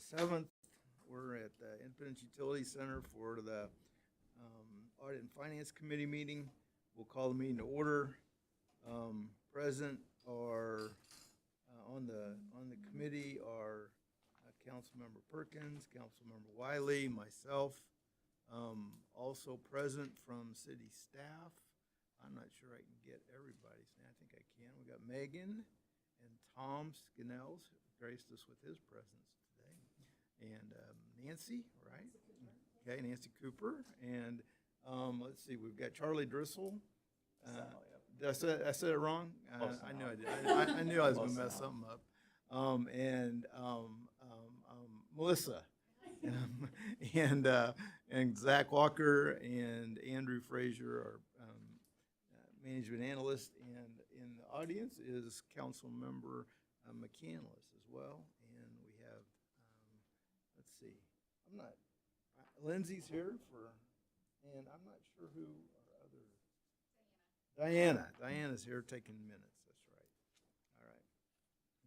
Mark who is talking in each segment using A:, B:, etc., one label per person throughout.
A: 7th. We're at the Independence Utility Center for the Audit and Finance Committee meeting. We'll call the meeting to order. Present are on the committee are Councilmember Perkins, Councilmember Wiley, myself. Also present from city staff. I'm not sure I can get everybody's name. I think I can. We got Megan and Tom Scannells graced us with his presence today. And Nancy, right? Okay, Nancy Cooper. And let's see, we've got Charlie Driscoll. Did I say it wrong? I knew I did. I knew I was going to mess something up. And Melissa. And Zach Walker and Andrew Frazier are management analyst, and in the audience is Council Member McCandless as well. And we have, let's see, Lindsay's here and I'm not sure who our other, Diana's here taking minutes, that's right. All right,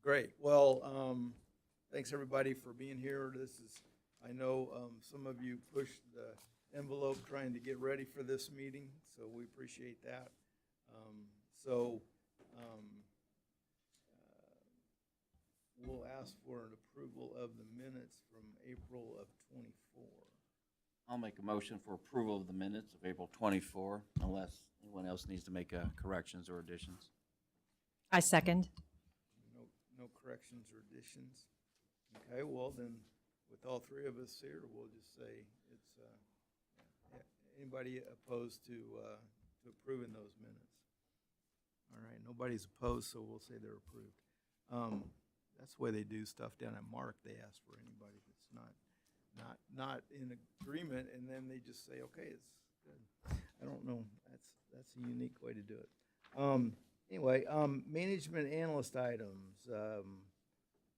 A: great. Well, thanks everybody for being here. I know some of you pushed the envelope trying to get ready for this meeting, so we appreciate that. We'll ask for an approval of the minutes from April of 24.
B: I'll make a motion for approval of the minutes of April 24, unless anyone else needs to make corrections or additions.
C: I second.
A: No corrections or additions. Okay, well then, with all three of us here, we'll just say it's, anybody opposed to approving those minutes? All right, nobody's opposed, so we'll say they're approved. That's the way they do stuff down at Mark. They ask for anybody that's not in agreement, and then they just say, okay, it's good. I don't know. That's a unique way to do it. Anyway, management analyst items.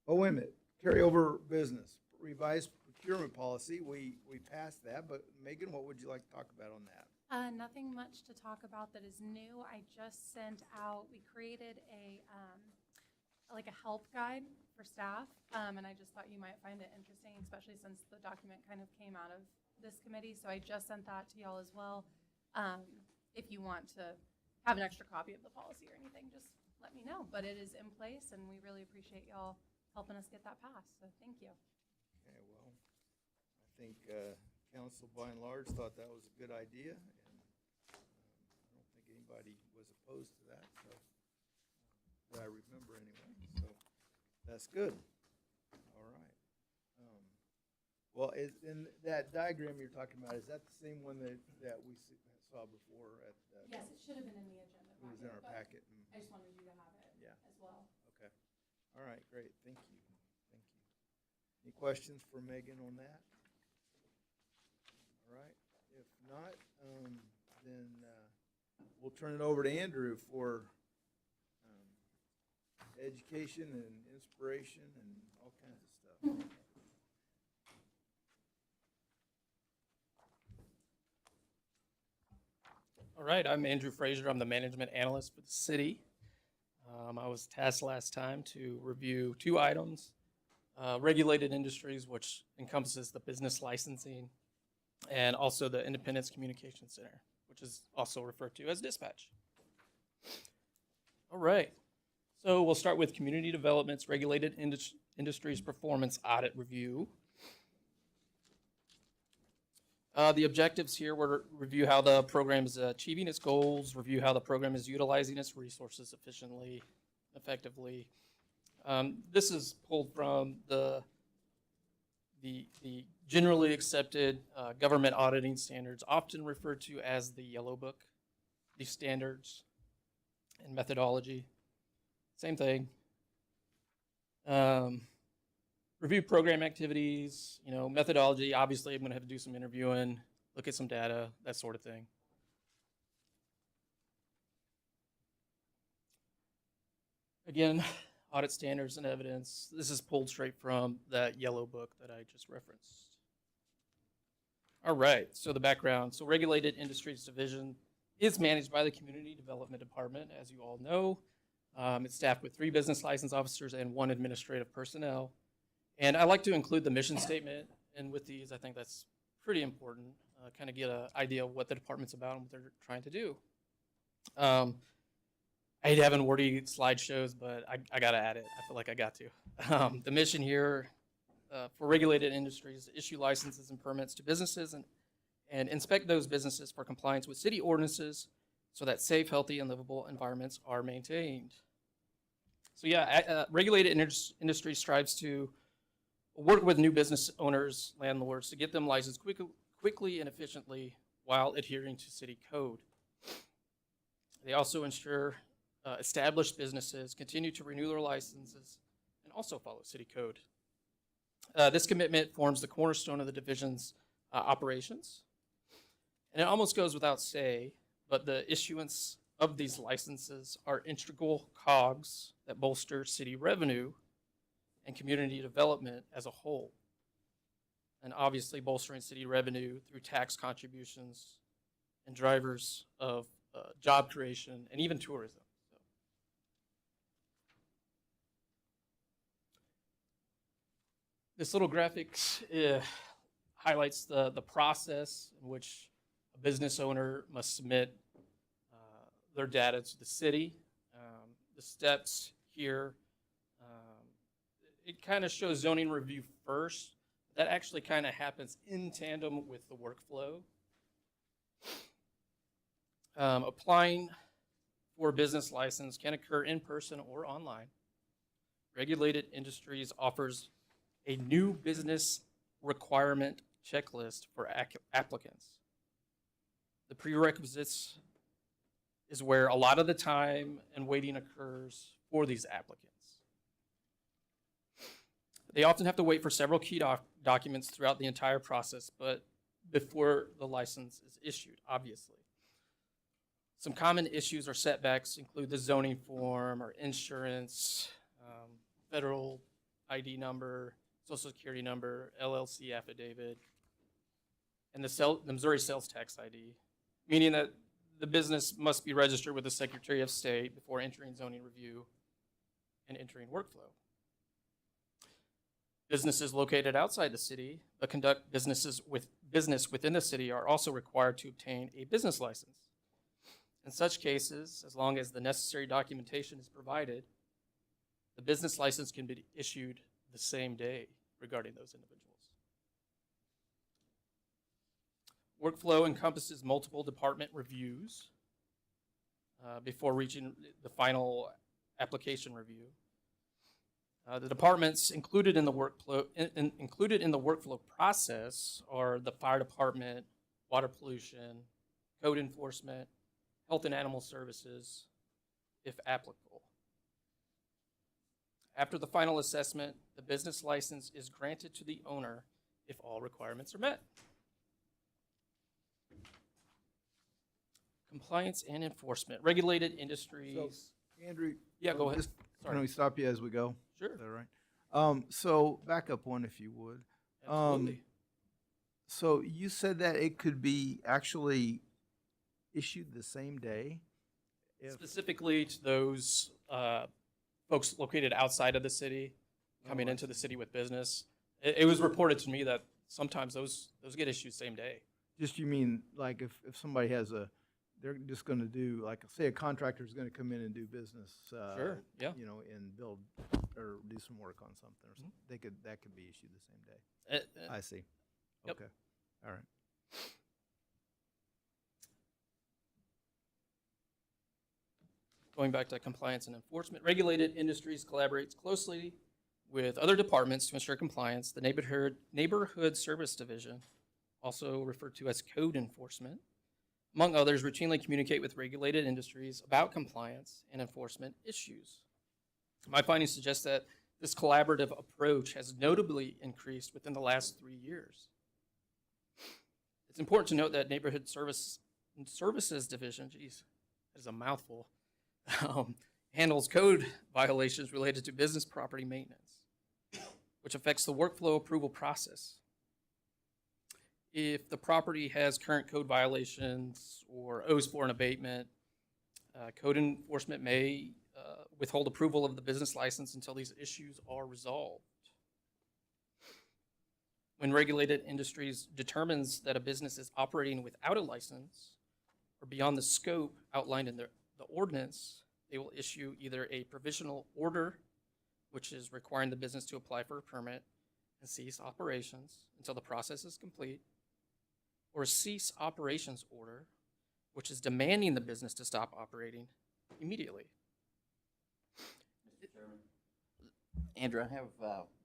A: Wait a minute. Carryover business. Revised procurement policy. We passed that, but Megan, what would you like to talk about on that?
D: Nothing much to talk about that is new. I just sent out, we created a help guide for staff, and I just thought you might find it interesting, especially since the document kind of came out of this committee. So I just sent that to y'all as well. If you want to have an extra copy of the policy or anything, just let me know. But it is in place, and we really appreciate y'all helping us get that passed. So thank you.
A: Okay, well, I think council by and large thought that was a good idea, and I don't think anybody was opposed to that, so that I remember anyway. So that's good. All right. Well, in that diagram you're talking about, is that the same one that we saw before at?
D: Yes, it should have been in the agenda.
A: It was in our packet.
D: I just wanted you to have it as well.
A: Okay. All right, great. Thank you. Thank you. Any questions for Megan on that? All right. If not, then we'll turn it over to Andrew for education and inspiration and all kinds of stuff.
E: All right, I'm Andrew Frazier. I'm the management analyst for the city. I was tasked last time to review two items, regulated industries, which encompasses the business licensing, and also the Independence Communication Center, which is also referred to as dispatch. All right, so we'll start with community development's regulated industries performance audit review. The objectives here were to review how the program is achieving its goals, review how the program is utilizing its resources efficiently, effectively. This is pulled from the generally accepted government auditing standards, often referred to as the Yellow Book. These standards and methodology, same thing. Review program activities, methodology. Obviously, I'm going to have to do some interviewing, look at some data, that sort of thing. Again, audit standards and evidence. This is pulled straight from that Yellow Book that I just referenced. All right, so the background. So Regulated Industries Division is managed by the Community Development Department, as you all know. It's staffed with 3 business license officers and 1 administrative personnel. And I like to include the mission statement, and with these, I think that's pretty important. Kind of get an idea of what the department's about and what they're trying to do. I hate having wordy slideshows, but I got to add it. I feel like I got to. The mission here for regulated industries: issue licenses and permits to businesses and inspect those businesses for compliance with city ordinances so that safe, healthy, and livable environments are maintained. So yeah, regulated industry strives to work with new business owners, landlords, to get them licensed quickly and efficiently while adhering to city code. They also ensure established businesses continue to renew their licenses and also follow city code. This commitment forms the cornerstone of the division's operations. And it almost goes without say, but the issuance of these licenses are integral cogs that bolster city revenue and community development as a whole. And obviously bolstering city revenue through tax contributions and drivers of job creation and even tourism. So. This little graphic highlights the process in which a business owner must submit their data to the city. The steps here, it kind of shows zoning review first. That actually kind of happens in tandem with the workflow. Applying for a business license can occur in person or online. Regulated Industries offers a new business requirement checklist for applicants. The prerequisites is where a lot of the time and waiting occurs for these applicants. They often have to wait for several key documents throughout the entire process, but before the license is issued, obviously. Some common issues or setbacks include the zoning form or insurance, federal ID number, social security number, LLC affidavit, and the Missouri sales tax ID, meaning that the business must be registered with the Secretary of State before entering zoning review and entering workflow. Businesses located outside the city but conduct business within the city are also required to obtain a business license. In such cases, as long as the necessary documentation is provided, the business license can be issued the same day regarding those individuals. Workflow encompasses multiple department reviews before reaching the final application review. The departments included in the workflow process are the fire department, water pollution, code enforcement, health and animal services, if applicable. After the final assessment, the business license is granted to the owner if all requirements are met. Compliance and enforcement. Regulated industries.
A: Andrew?
E: Yeah, go ahead.
A: Just,
E: Sorry.
A: can we stop you as we go?
E: Sure.
A: Is that right? So back up one if you would.
E: Absolutely.
A: So you said that it could be actually issued the same day?
E: Specifically to those folks located outside of the city, coming
A: I
E: into the city with business. It was reported to me that sometimes those get issued same day.
A: Just you mean like if somebody has they're just going to do, like, say a contractor is going to come in and do business,
E: Sure, yeah.
A: you know, and build or do some work on something or something. That could be issued the same day. I see.
E: Yep.
A: Okay. All right.
E: Going back to compliance and enforcement, regulated industries collaborates closely with other departments to ensure compliance. The Neighborhood Service Division, also referred to as code enforcement, among others, routinely communicate with regulated industries about compliance and enforcement issues. My findings suggest that this collaborative approach has notably increased within the last 3 years. It's important to note that Neighborhood Services Division, geez, that is a mouthful, handles code violations related to business property maintenance, which affects the workflow approval process. If the property has current code violations or owes for an abatement, code enforcement may withhold approval of the business license until these issues are resolved. When regulated industries determines that a business is operating without a license or beyond the scope outlined in the ordinance, they will issue either a provisional order, which is requiring the business to apply for a permit and cease operations until the process is complete, or a cease operations order, which is demanding the business to stop operating immediately.
B: Mr. Chairman. Andrew, I have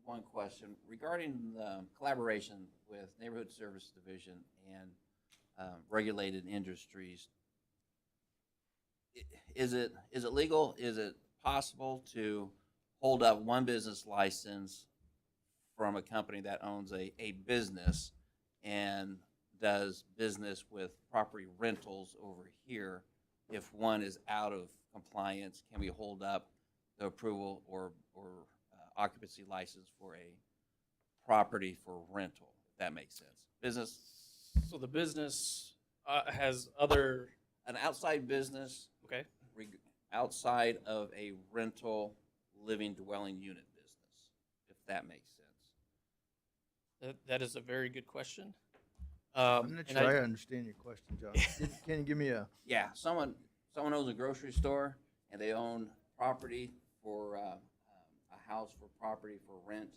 B: one question regarding the collaboration with Neighborhood Service Division and regulated industries. Is it legal? Is it possible to hold up one business license from a company that owns a business and does business with property rentals over here? If one is out of compliance, can we hold up the approval or occupancy license for a property for rental, if that makes sense? Business,
E: So the business has other,
B: an outside business
E: okay,
B: outside of a rental living dwelling unit business, if that makes sense.
E: that is a very good question.
A: I'm not
E: and
A: sure I understand your question, John. Can you give me a,
B: Yeah, someone owns a grocery store and they own property for a house for property for rent.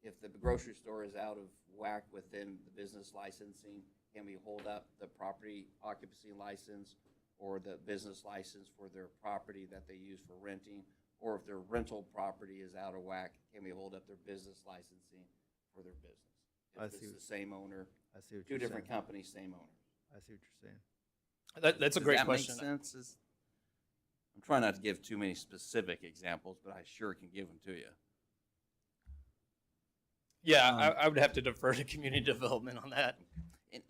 B: If the grocery store is out of whack within the business licensing, can we hold up the property occupancy license or the business license for their property that they use for renting? Or if their rental property is out of whack, can we hold up their business licensing for their business?
A: I
B: If
A: see
B: it's the same owner,
A: I see what
B: two
A: you're
B: different
A: saying.
B: companies, same owner.
A: I see what you're saying.
E: that's a
B: Does
E: great
B: that
E: question.
B: make sense? I'm trying not to give too many specific examples, but I sure can give them to you.
E: Yeah, I would have to defer to community development on that.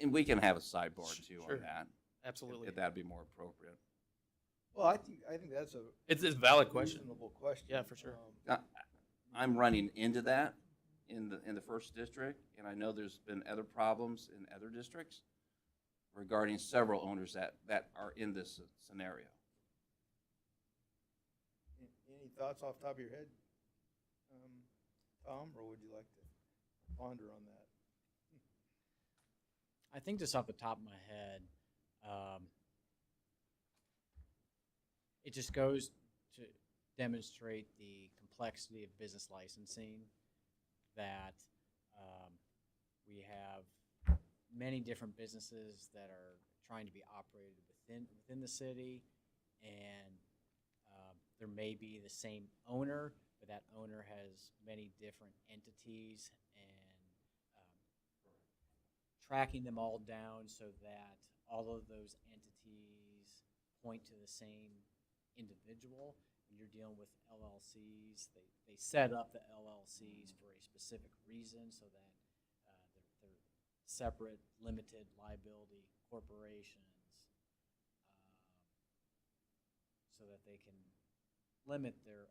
B: And we can have a sidebar too
E: Sure.
B: on that,
E: Absolutely.
B: if that'd be more appropriate.
A: Well, I think that's a
E: It's a valid question.
A: reasonable question.
E: Yeah, for sure.
B: I'm running into that in the first district, and I know there's been other problems in other districts regarding several owners that are in this scenario.
A: Any thoughts off the top of your head, Tom, or would you like to ponder on that?
F: I think just off the top of my head, it just goes to demonstrate the complexity of business licensing, that we have many different businesses that are trying to be operated within the city, and there may be the same owner, but that owner has many different entities, and tracking them all down so that all of those entities point to the same individual. When you're dealing with LLCs, they set up the LLCs for a specific reason so that they're separate, limited liability corporations, so that they can limit their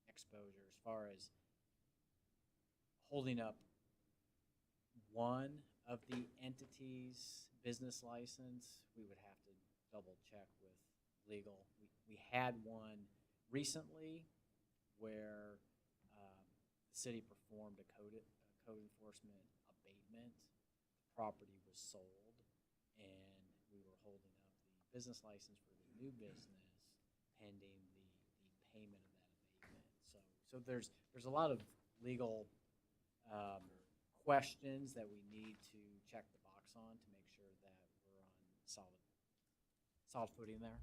F: exposure as far as holding up one of the entities' business license. We would have to double check with legal. We had one recently where the city performed a code enforcement abatement. The property was sold, and we were holding up the business license for the new business pending the payment of that abatement. So there's a lot of legal questions that we need to check the box on to make sure that we're on solid footing there.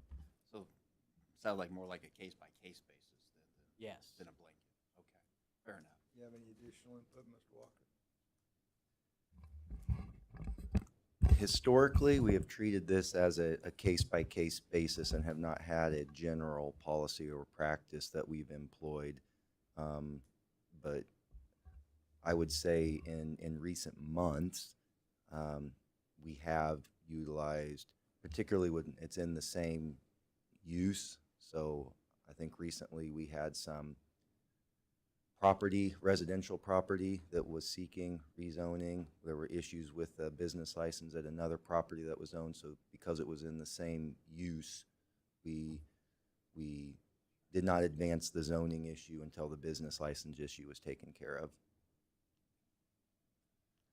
B: So it sounds like more like a case-by-case basis
F: Yes.
B: than a blanket. Okay, fair enough.
A: You have any additional input, Mr. Walker?
G: Historically, we have treated this as a case-by-case basis and have not had a general policy or practice that we've employed. But I would say in recent months, we have utilized, particularly when it's in the same use. So I think recently we had some property, residential property that was seeking rezoning. There were issues with the business license at another property that was owned. So because it was in the same use, we did not advance the zoning issue until the business license issue was taken care of.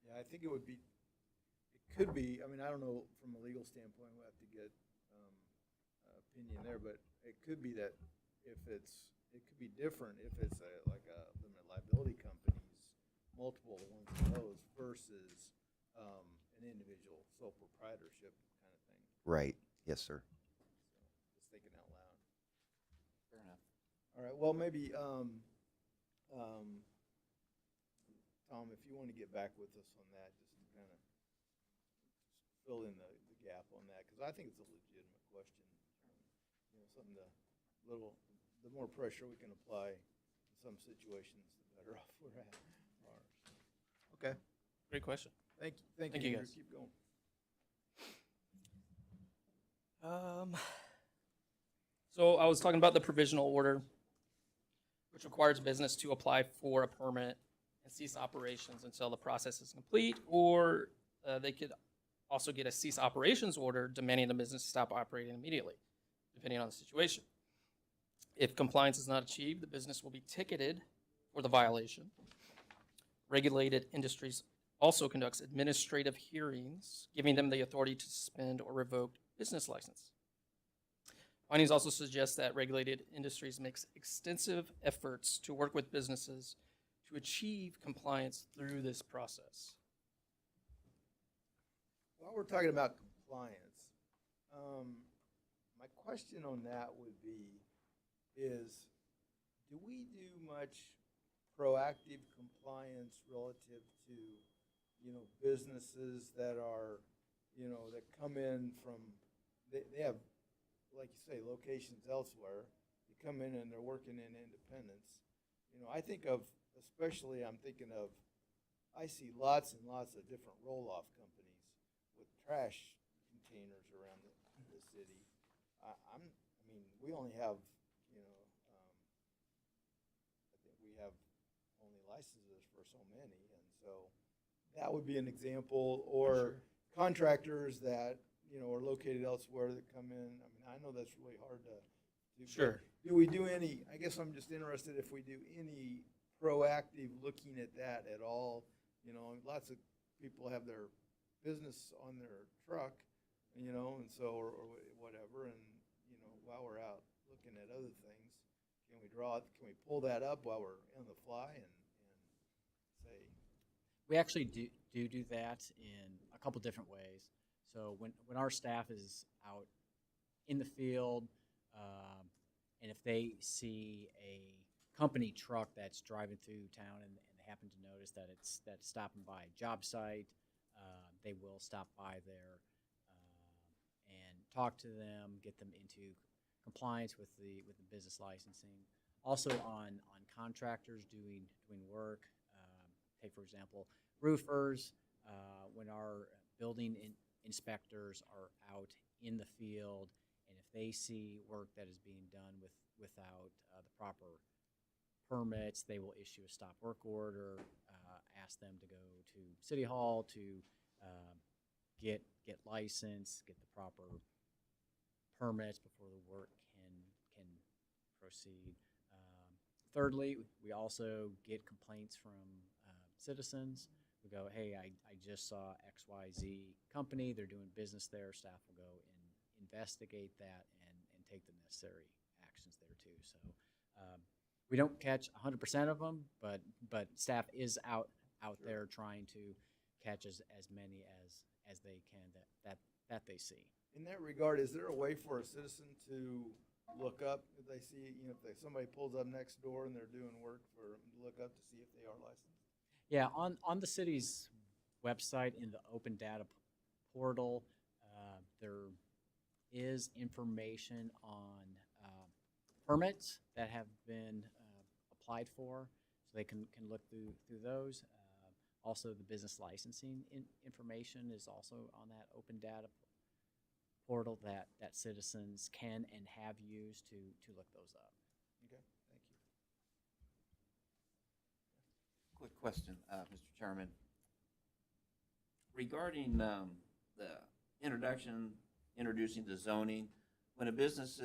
A: Yeah, think it would be, it could be, I mean, I don't know, from a legal standpoint, we'll have to get, opinion there, but it could be that if it's, it could be different if it's like a limited liability companies, multiple ones of those versus, an individual sole proprietorship kind of thing.
G: Right. Yes, sir.
A: So, just thinking out loud.
B: Fair enough.
A: All right, well, maybe, Tom, if you want to get back with us on that, just to kind of fill in the gap on that, because I think it's a legitimate question. You know, something the more pressure we can apply in some situations, the better off we're at. Okay,
E: Great question.
A: thank
E: Thank
A: you,
E: you,
A: Andrew,
E: guys.
A: keep going.
E: So I was talking about the provisional order, which requires business to apply for a permit and cease operations until the process is complete, or they could also get a cease operations order demanding the business stop operating immediately, depending on the situation. If compliance is not achieved, the business will be ticketed for the violation. Regulated Industries also conducts administrative hearings, giving them the authority to suspend or revoke business license. Findings also suggest that Regulated Industries makes extensive efforts to work with businesses to achieve compliance through this process.
A: While we're talking about compliance, my question on that would be, is do we do much proactive compliance relative to, you know, businesses that are, you know, that come in from, they have, like you say, locations elsewhere. They come in and they're working in Independence. You know, I think of, especially I'm thinking of, I see lots and lots of different roll-off companies with trash containers around the city. I mean, we only have, you know, I think we have only licenses for so many, and so that would be an example, or contractors that, you know, are located elsewhere that come in. I mean, I know that's really hard to do.
E: Sure.
A: Do we do any, I guess I'm just interested if we do any proactive looking at that at all. You know, lots of people have their business on their truck, you know, and so, or whatever, and, you know, while we're out looking at other things, can we pull that up while we're on the fly and say,
F: We actually do that in a couple different ways. So when our staff is out in the field, and if they see a company truck that's driving through town and they happen to notice that it's stopping by a job site, they will stop by there and talk to them, get them into compliance with the business licensing. Also on contractors doing work, take for example roofers, when our building inspectors are out in the field, and if they see work that is being done without the proper permits, they will issue a stop work order, ask them to go to City Hall to get licensed, get the proper permits before the work can proceed. Thirdly, we also get complaints from citizens. We go, hey, I just saw XYZ company, they're doing business there. Staff will go and investigate that and take the necessary actions there too. So we don't catch 100% of them, but staff is out there trying to catch as many as they can that they see.
A: in that regard, is there a way for a citizen to look up if they see, you know, if somebody pulls up next door and they're doing work, for them to look up to see if they are licensed?
F: Yeah, on the city's website in the open data portal, there is information on permits that have been applied for, so they can look through those. Also, the business licensing information is also on that open data portal that citizens can and have used to look those up.
A: Okay, thank you.
B: Quick question, Mr. Chairman. Regarding the introducing the zoning, when a business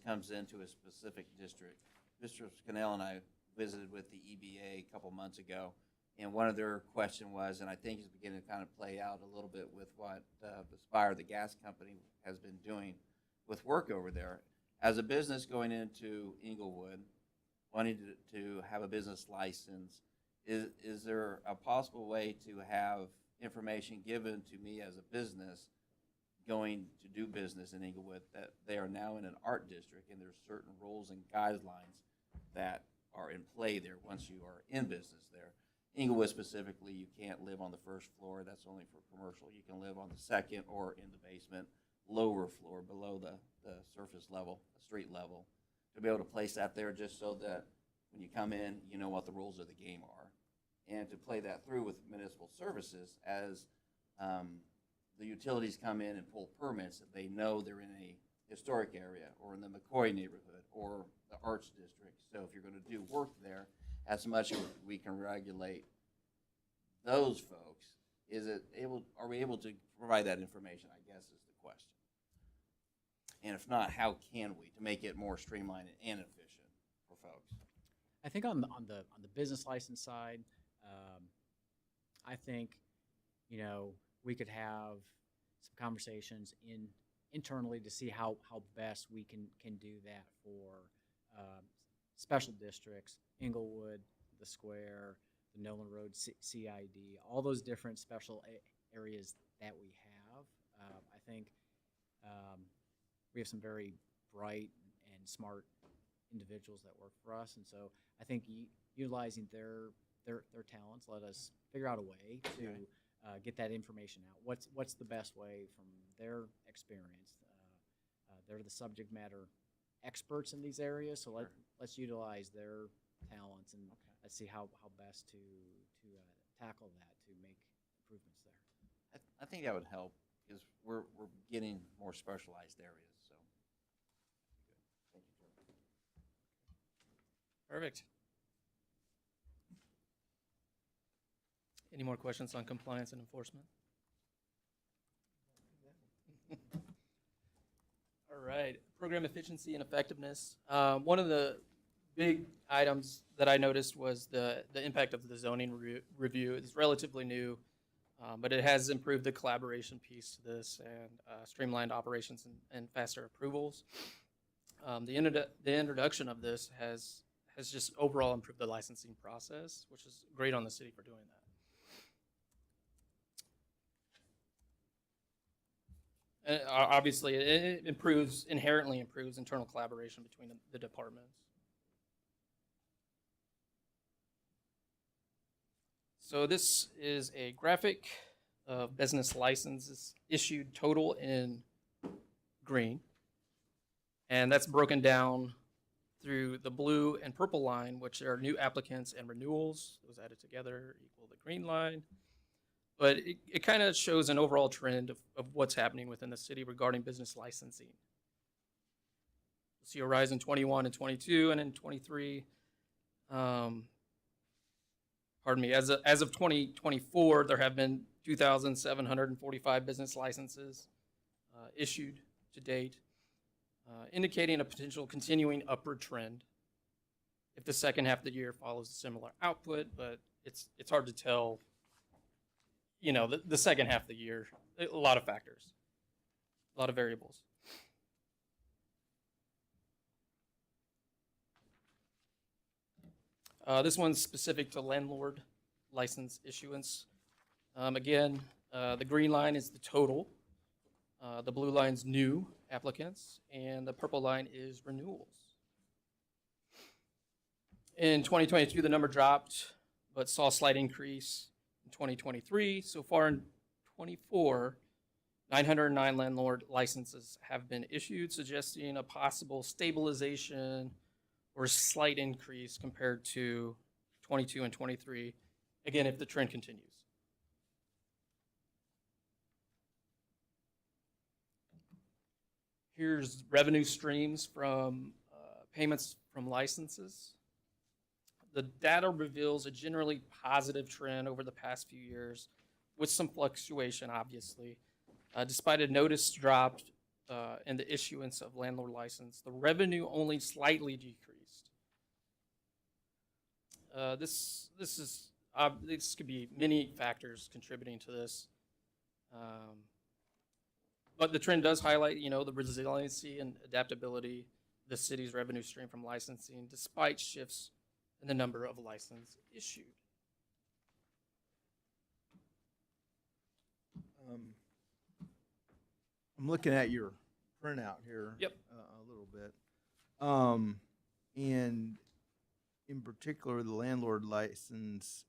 B: comes into a specific district, Mr. Scannell and I visited with the EBA a couple months ago, And one of their question was, and I think it's beginning to kind of play out a little bit with what Aspire, the gas company, has been doing with work over there. As a business going into Inglewood, wanting to have a business license, is there a possible way to have information given to me as a business going to do business in Inglewood that they are now in an art district and there's certain rules and guidelines that are in play there once you are in business there? Inglewood specifically, you can't live on the first floor. That's only for commercial. You can live on the second or in the basement, lower floor, below the surface level, the street level, to be able to place that there just so that when you come in, you know what the rules of the game are. And to play that through with municipal services as the utilities come in and pull permits, that they know they're in a historic area or in the McCoy neighborhood or the arts district. So if you're going to do work there, as much as we can regulate those folks, are we able to provide that information, I guess, is the question. And if not, how can we to make it more streamlined and efficient for folks?
F: I think on the business license side, I think, you know, we could have some conversations internally to see how best we can do that for special districts, Inglewood, the Square, the Nolan Road CID, all those different special areas that we have. I think we have some very bright and smart individuals that work for us, and so I think utilizing their talents, let us figure out a way to get that information out. What's the best way from their experience? They're the subject matter experts in these areas, so let's utilize their talents and let's see how best to tackle that to make improvements there.
B: I think that would help because we're getting more specialized areas. So, thank you, Joe.
E: Perfect. Any more questions on compliance and enforcement? All right, program efficiency and effectiveness. One of the big items that I noticed was the impact of the zoning review. It's relatively new, but it has improved the collaboration piece to this and streamlined operations and faster approvals. The introduction of this has just overall improved the licensing process, which is great on the city for doing that. Obviously, it inherently improves internal collaboration between the departments. So this is a graphic of business licenses issued total in green. And that's broken down through the blue and purple line, which are new applicants and renewals. Those added together equal the green line. But it kind of shows an overall trend of what's happening within the city regarding business licensing. You'll see a rise in 21 and 22, and in 23, pardon me, as of 2024, there have been 2,745 business licenses issued to date, indicating a potential continuing upward trend if the second half of the year follows a similar output, but it's hard to tell. You know, the second half of the year, a lot of factors, a lot of variables. This one's specific to landlord license issuance. Again, the green line is the total. The blue line's new applicants, and the purple line is renewals. In 2022, the number dropped, but saw a slight increase in 2023. So far in 24, 909 landlord licenses have been issued, suggesting a possible stabilization or slight increase compared to 22 and 23, again, if the trend continues. Here's revenue streams from payments from licenses. The data reveals a generally positive trend over the past few years, with some fluctuation, obviously. Despite a notice drop in the issuance of landlord license, the revenue only slightly decreased. This is This could be many factors contributing to this. But the trend does highlight, the resiliency and adaptability of the city's revenue stream from licensing, despite shifts in the number of licenses issued.
A: I'm looking at your printout here.
E: Yep.
A: A little bit. And in particular, the landlord license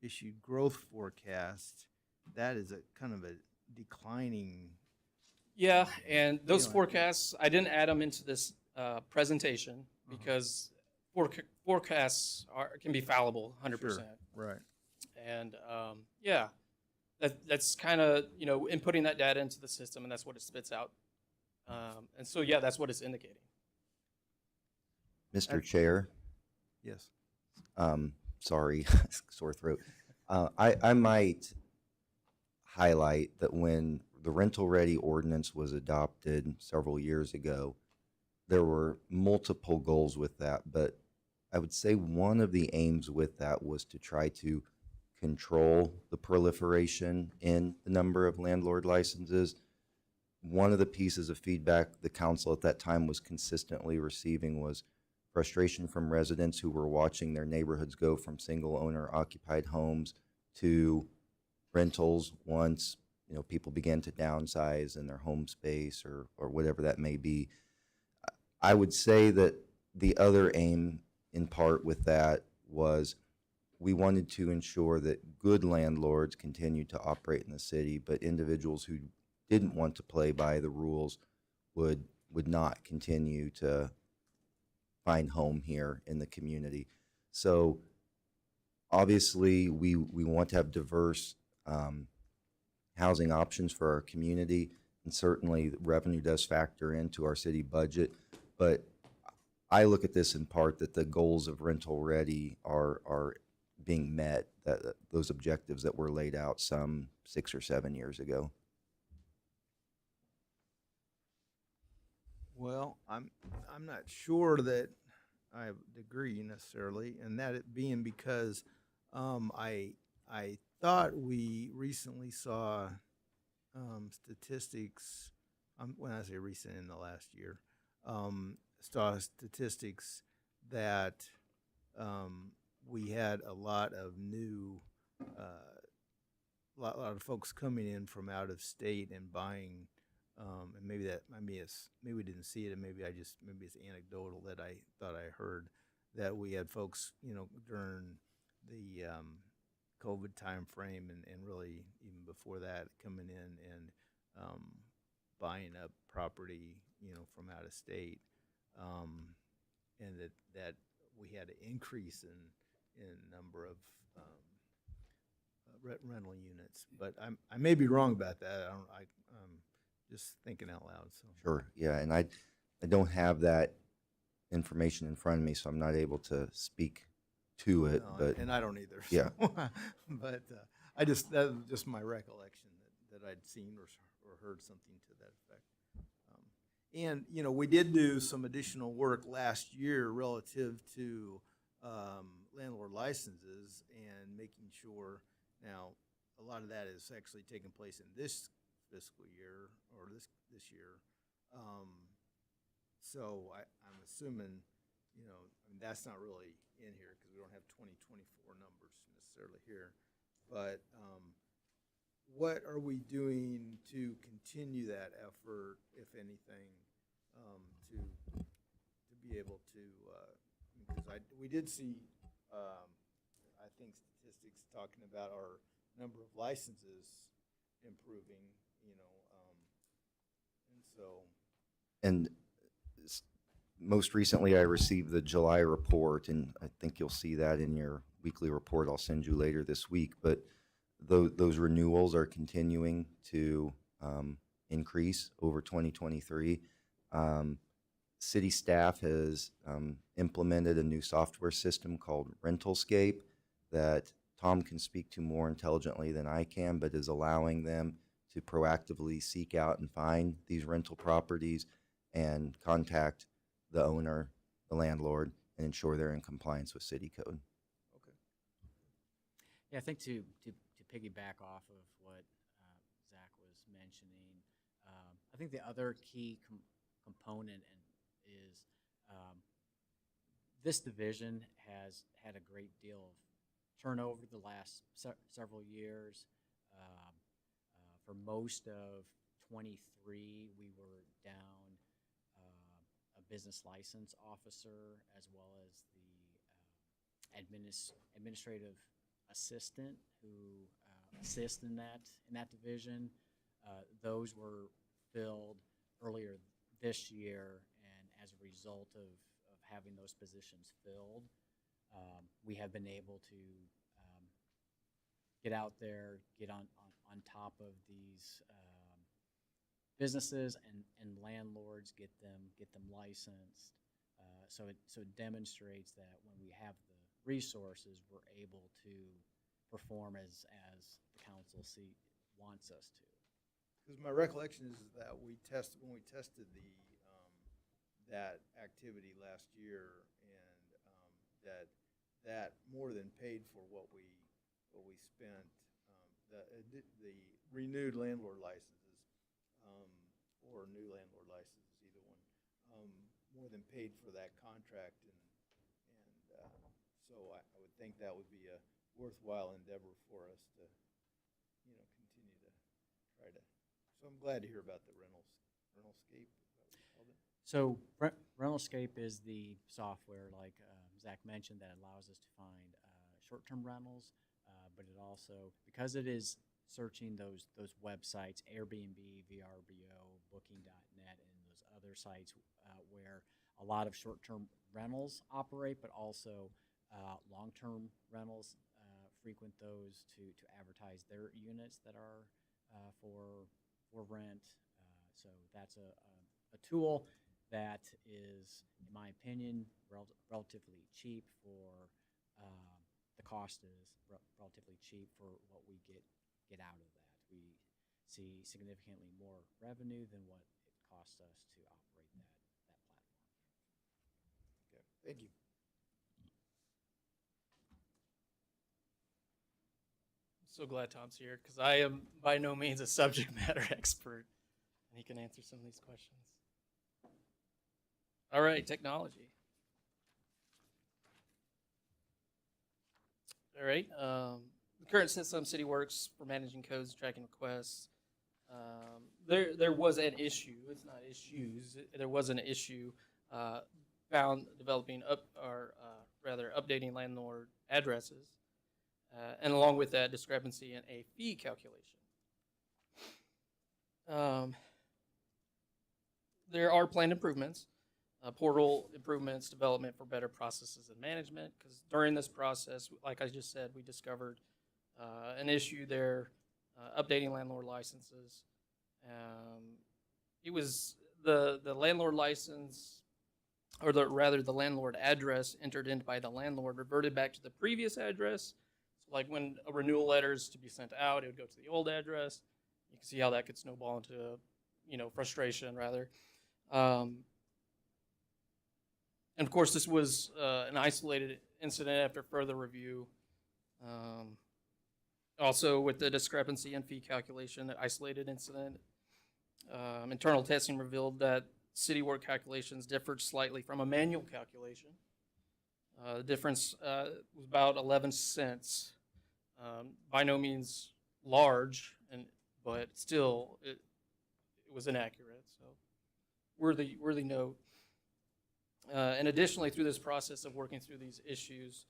A: issued growth forecast, that is a kind of a declining.
E: Yeah, and those
A: Yeah.
E: forecasts, I didn't add them into this presentation because forecasts can be fallible, 100%.
A: Right.
E: And yeah, that's kind of inputting that data into the system, and that's what it spits out. And so yeah, that's what it's indicating.
G: Mr. Chair,
A: Yes.
G: sorry, sore throat. I might highlight that when the rental ready ordinance was adopted several years ago, there were multiple goals with that, but I would say one of the aims with that was to try to control the proliferation in the number of landlord licenses. One of the pieces of feedback the council at that time was consistently receiving was frustration from residents who were watching their neighborhoods go from single owner occupied homes to rentals once people began to downsize in their home space or whatever that may be. I would say that the other aim in part with that was we wanted to ensure that good landlords continued to operate in the city, but individuals who didn't want to play by the rules would not continue to find home here in the community. So obviously we want to have diverse housing options for our community, and certainly revenue does factor into our city budget. But I look at this in part that the goals of rental ready are being met, that those objectives that were laid out some 6 or 7 years ago.
A: Well, I'm not sure that I agree necessarily, and that it being because I thought we recently saw statistics. When I say recent, in the last year, saw statistics that we had a lot of new, lot of folks coming in from out of state and buying. And maybe maybe we didn't see it, and maybe it's anecdotal that I thought I heard that we had folks, during the COVID time frame and really even before that coming in and buying up property, from out of state, and that we had an increase in number of rental units. But I may be wrong about that. Just thinking out loud. So
G: Sure, yeah, and I don't have that information in front of me, so I'm not able to speak to it,
A: no,
G: but
A: and I don't either.
G: Yeah.
A: So. But that was just my recollection that I'd seen or heard something to that effect. And we did do some additional work last year relative to landlord licenses and making sure. Now, a lot of that is actually taking place in this fiscal year or this year. So I'm assuming, that's not really in here because we don't have 2024 numbers necessarily here. But what are we doing to continue that effort, if anything, to be able to? Because we did see, I think, statistics talking about our number of licenses improving. And so.
G: and most recently I received the July report, and I think you'll see that in your weekly report I'll send you later this week. But those renewals are continuing to increase over 2023. City staff has implemented a new software system called Rentalscape that Tom can speak to more intelligently than I can, but is allowing them to proactively seek out and find these rental properties and contact the owner, the landlord, and ensure they're in compliance with city code.
A: Okay.
F: Yeah, I think to piggyback off of what Zach was mentioning, I think the other key component is this division has had a great deal of turnover the last several years. For most of 23, we were down a business license officer as well as the administrative assistant who assists in that division. Those were filled earlier this year, and as a result of having those positions filled, we have been able to get out there, get on top of these businesses and landlords, get them licensed. So it demonstrates that when we have the resources, we're able to perform as the council wants us to.
A: Because my recollection is that when we tested that activity last year, and that more than paid for what we spent. The renewed landlord licenses, or new landlord licenses, either one, more than paid for that contract, and so I would think that would be a worthwhile endeavor for us to, continue to try to. So I'm glad to hear about the Rentalscape. Is that what you called it?
F: So Rentalscape is the software, like Zach mentioned, that allows us to find short-term rentals, but it also, because it is searching those websites, Airbnb, VRBO, Booking.net, and those other sites where a lot of short-term rentals operate, but also long-term rentals frequent those to advertise their units that are for rent. So that's a tool that is, in my opinion, relatively cheap for the cost is relatively cheap for what we get out of that. We see significantly more revenue than what it costs us to operate that platform.
A: Okay, thank you.
E: I'm so glad Tom's here because I am by no means a subject matter expert, and he can answer some of these questions. All right, technology. All right. The current system, CityWorks, for managing codes, tracking requests. There was an issue. It's not issues. There was an issue found developing updating landlord addresses, and along with that, discrepancy in a fee calculation. There are planned improvements. Portal improvements, development for better processes and management, because during this process, like I just said, we discovered an issue there, updating landlord licenses. It was the landlord license, or rather the landlord address entered in by the landlord reverted back to the previous address. So like when a renewal letter is to be sent out, it would go to the old address. You can see how that could snowball into frustration rather. And of course, this was an isolated incident after further review. Also, with the discrepancy in fee calculation, an isolated incident. Internal testing revealed that city work calculations differed slightly from a manual calculation. The difference was about 11 cents. By no means large, but still, it was inaccurate. So, worthy note. And additionally, through this process of working through these issues,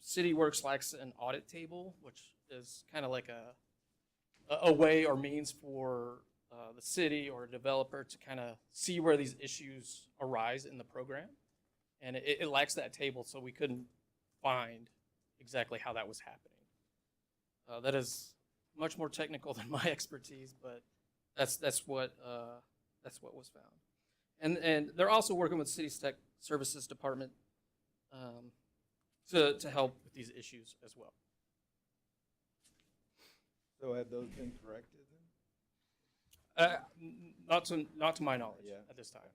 E: CityWorks lacks an audit table, which is kind of like a way or means for the city or a developer to kind of see where these issues arise in the program. And it lacks that table, so we couldn't find exactly how that was happening. That is much more technical than my expertise, but that's what was found. And they're also working with City's Tech Services Department to help with these issues as well.
A: So have those been corrected then?
E: Not to my knowledge at this time.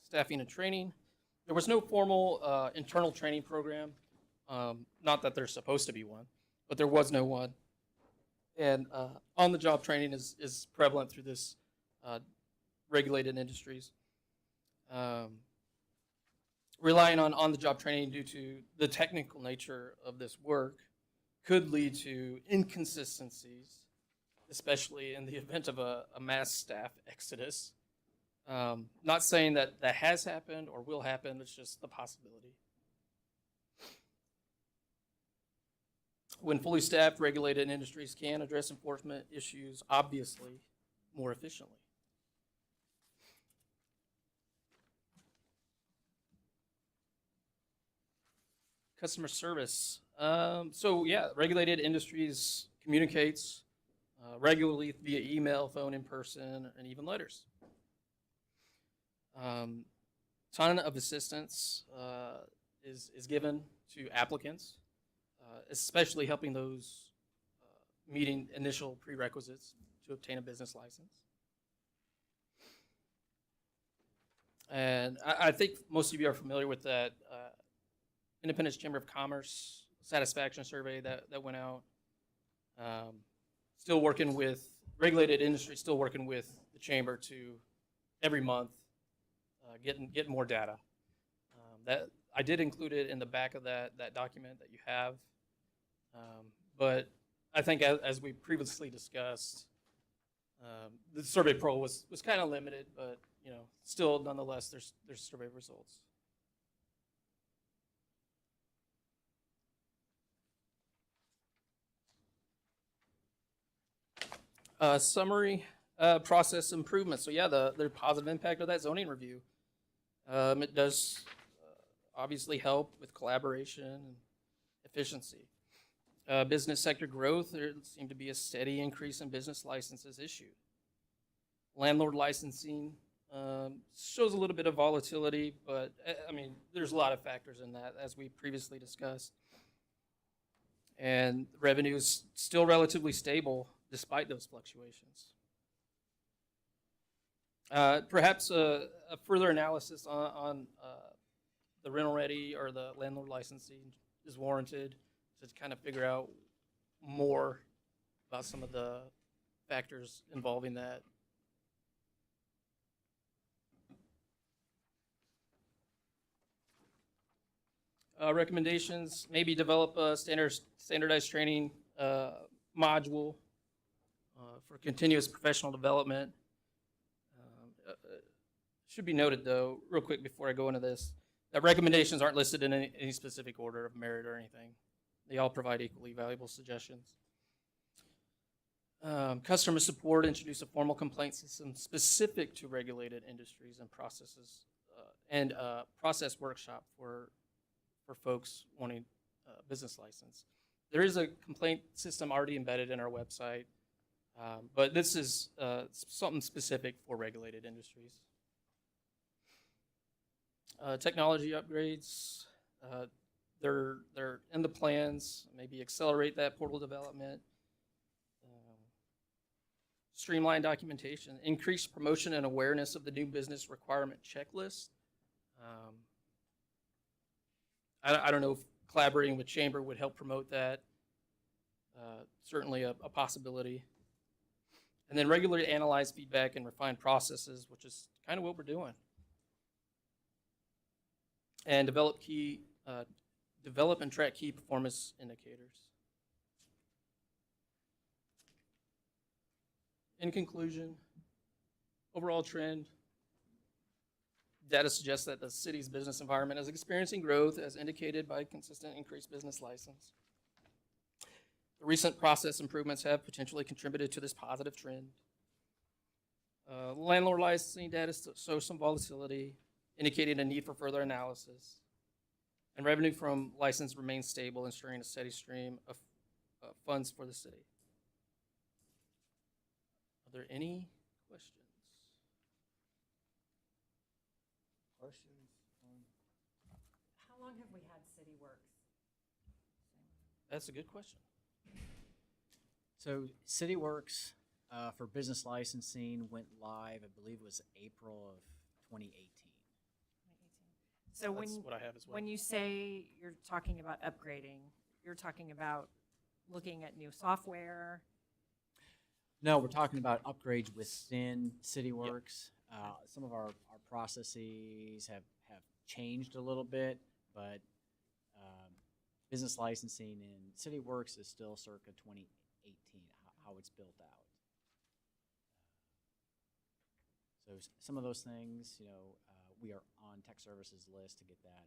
E: staffing and training. There was no formal internal training program. Not that there's supposed to be one, but there was no one. And on-the-job training is prevalent through this regulated industries. Relying on-the-job training due to the technical nature of this work could lead to inconsistencies, especially in the event of a mass staff exodus. Not saying that that has happened or will happen, it's just the possibility. When fully staffed, regulated industries can address enforcement issues obviously more efficiently. Customer service. So yeah, regulated industries communicates regularly via email, phone, in person, and even letters. Ton of assistance is given to applicants, especially helping those meeting initial prerequisites to obtain a business license. And I think most of you are familiar with that Independence Chamber of Commerce satisfaction survey that went out. Still working with regulated industry, still working with the chamber to every month getting more data. That I did include it in the back of that document that you have. But I think as we previously discussed, the survey pro was kind of limited, but you know, still nonetheless, there's survey results. Summary, process improvement. So yeah, the positive impact of that zoning review. It does obviously help with collaboration and efficiency. Business sector growth, there seemed to be a steady increase in business licenses issued. Landlord licensing shows a little bit of volatility, but I mean, there's a lot of factors in that, as we previously discussed. And revenue is still relatively stable despite those fluctuations. Perhaps a further analysis on the rental ready or the landlord licensing is warranted to kind of figure out more about some of the factors involving that. Recommendations, maybe develop a standardized training module for continuous professional development. Should be noted though, real quick before I go into this, that recommendations aren't listed in any specific order of merit or anything. They all provide equally valuable suggestions. Customer support, introduce a formal complaint system specific to regulated industries and processes, and process workshop for folks wanting a business license. There is a complaint system already embedded in our website, but this is something specific for regulated industries. Technology upgrades, they're in the plans, maybe accelerate that portal development. Streamline documentation, increase promotion and awareness of the new business requirement checklist. I don't know if collaborating with Chamber would help promote that. Certainly a possibility. And then regularly analyze feedback and refine processes, which is kind of what we're doing. And develop and track key performance indicators. In conclusion, overall trend, data suggests that the city's business environment is experiencing growth as indicated by consistent increased business license. The recent process improvements have potentially contributed to this positive trend. Landlord licensing data shows some volatility, indicating a need for further analysis. And revenue from license remains stable, ensuring a steady stream of funds for the city. Are there any questions?
A: Questions?
C: How long have we had City Works?
E: That's a good question.
F: So CityWorks for business licensing went live, I believe it was April of 2018.
C: So
E: That's
C: when,
E: what I have as well.
C: when you say you're talking about upgrading, you're talking about looking at new software.
F: No, we're talking about upgrades within CityWorks. Some of our processes have changed a little bit, but business licensing in CityWorks is still circa 2018, how it's built out. So some of those things, we are on tech services list to get that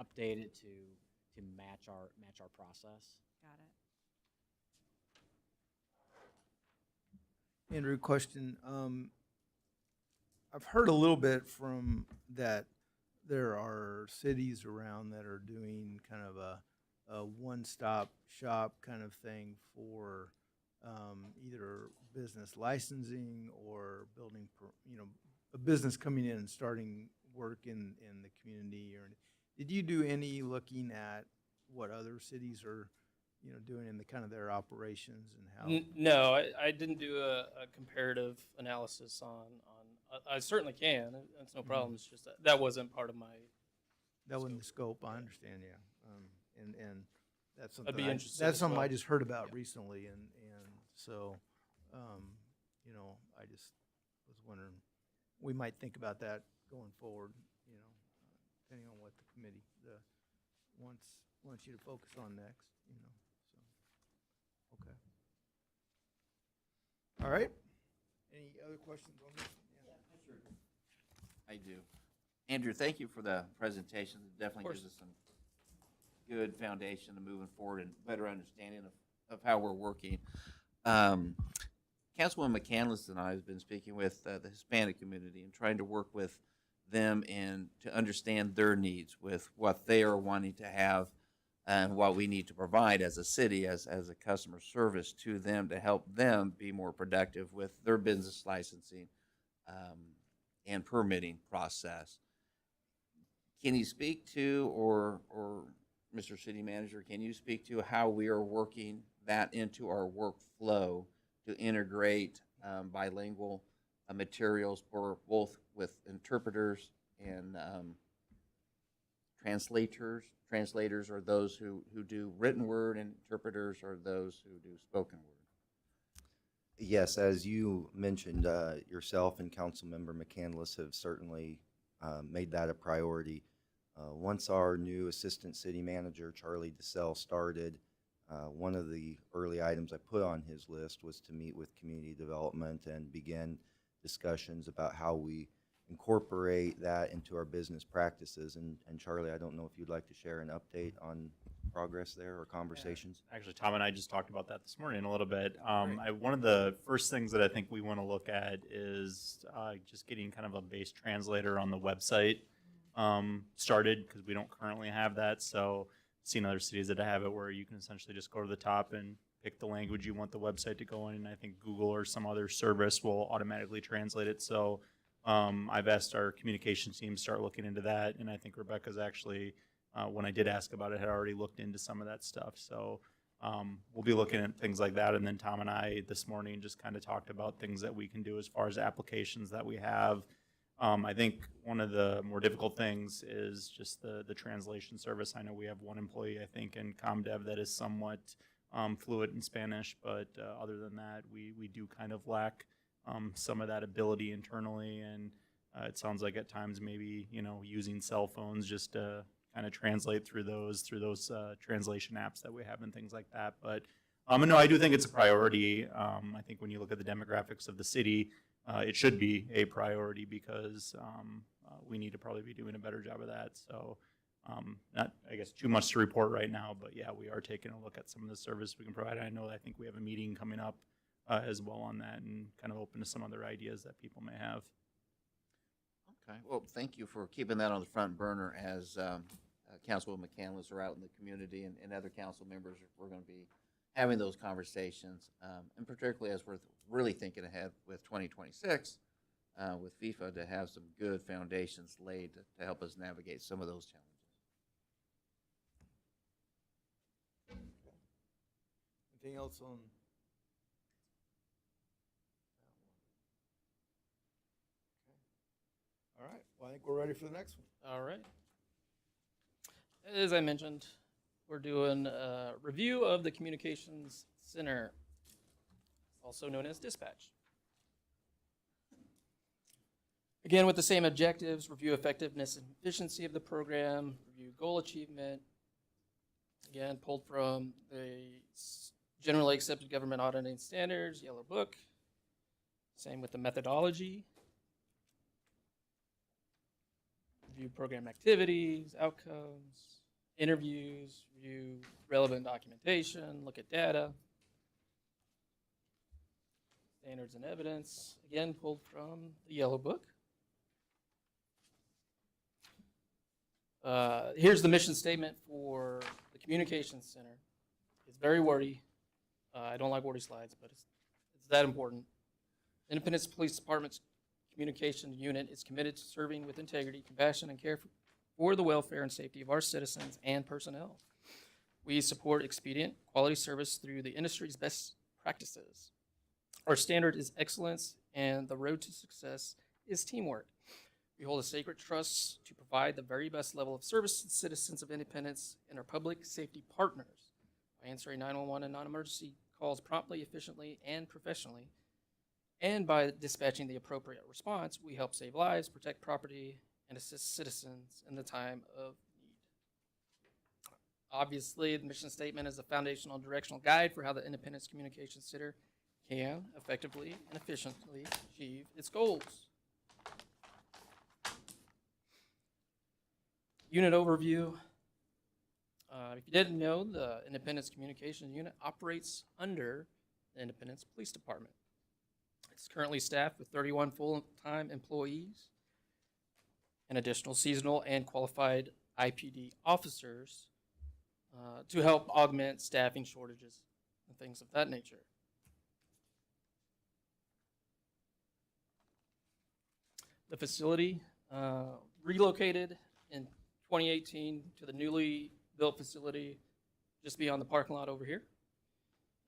F: updated to match our process.
C: Got it.
A: Andrew, question. I've heard a little bit from that there are cities around that are doing kind of a one-stop shop kind of thing for either business licensing or building, a business coming in and starting work in the community. Or did you do any looking at what other cities are, doing in the kind of their operations and how?
E: No, I didn't do a comparative analysis on. I certainly can. That's no problem. It's just that wasn't part of my.
A: That wasn't the scope, I understand, yeah. And that's something,
E: be interested
A: that's
E: as
A: something I
E: well.
A: just heard about
E: Yeah.
A: recently, and so, I just was wondering, we might think about that going forward, depending on what the committee, wants you to focus on next, so, okay. All right, any other questions on this? Yeah.
B: I do. Andrew, thank you for the presentation. It definitely
E: course.
B: gives us some good foundation to moving forward and better understanding of how we're working. Councilwoman McCandless and I have been speaking with the Hispanic community and trying to work with them and to understand their needs with what they are wanting to have and what we need to provide as a city, as a customer service to them to help them be more productive with their business licensing and permitting process. Can you speak to, or Mr. City Manager, can you speak to how we are working that into our workflow to integrate bilingual materials for both with interpreters and translators? Translators are those who do written word, and interpreters are those who do spoken word.
G: Yes, as you mentioned, yourself and Councilmember McCandless have certainly made that a priority. Once our new Assistant City Manager, Charlie DeSalle, started, one of the early items I put on his list was to meet with community development and begin discussions about how we incorporate that into our business practices. And Charlie, I don't know if you'd like to share an update on progress there or conversations.
H: Actually, Tom and I just talked about that this morning a little bit. One of the first things that I think we want to look at is just getting kind of a base translator on the website started, because we don't currently have that. So I've seen other cities that have it where you can essentially just go to the top and pick the language you want the website to go in, and I think Google or some other service will automatically translate it. So I've asked our communications team to start looking into that, and I think Rebecca's actually, when I did ask about it, had already looked into some of that stuff. So we'll be looking at things like that. And then Tom and I this morning just kind of talked about things that we can do as far as applications that we have. I think one of the more difficult things is just the translation service. I know we have one employee, I think, in ComDev that is somewhat fluent in Spanish, but other than that, we do kind of lack some of that ability internally. And it sounds like at times maybe, using cell phones just to kind of translate through those translation apps that we have and things like that. But no, I do think it's a priority. I think when you look at the demographics of the city, it should be a priority, because we need to probably be doing a better job of that. So not, I guess, too much to report right now, but yeah, we are taking a look at some of the service we can provide. I think we have a meeting coming up as well on that, and kind of open to some other ideas that people may have.
B: Okay. Well, thank you for keeping that on the front burner as Councilwoman McCandless are out in the community, and other council members. We're going to be having those conversations, and particularly as we're really thinking ahead with 2026 with FIFA, to have some good foundations laid to help us navigate some of those challenges.
A: Anything else on? All right, well, I think we're ready for the next one.
E: All right. as I mentioned, we're doing a review of the Communications Center, also known as dispatch. Again, with the same objectives, review effectiveness and efficiency of the program, review goal achievement. Again, pulled from the generally accepted government auditing standards, Yellow Book. Same with the methodology. Review program activities, outcomes, interviews, review relevant documentation, look at data. Standards and evidence, again, pulled from the Yellow Book. Here's the mission statement for the Communications Center. It's very wordy. I don't like wordy slides, but it's that important. Independence Police Department's Communication Unit is committed to serving with integrity, compassion, and care for the welfare and safety of our citizens and personnel. We support expedient, quality service through the industry's best practices. Our standard is excellence, and the road to success is teamwork. We hold a sacred trust to provide the very best level of service to the citizens of Independence and our public safety partners by answering 911 and non-emergency calls promptly, efficiently, and professionally. And by dispatching the appropriate response, we help save lives, protect property, and assist citizens in the time of need. Obviously, the mission statement is a foundational directional guide for how the Independence Communications Center can effectively and efficiently achieve its goals. Unit overview. If you didn't know, the Independence Communications Unit operates under the Independence Police Department. It's currently staffed with 31 full-time employees and additional seasonal and qualified IPD officers to help augment staffing shortages and things of that nature. The facility relocated in 2018 to the newly built facility just beyond the parking lot over here.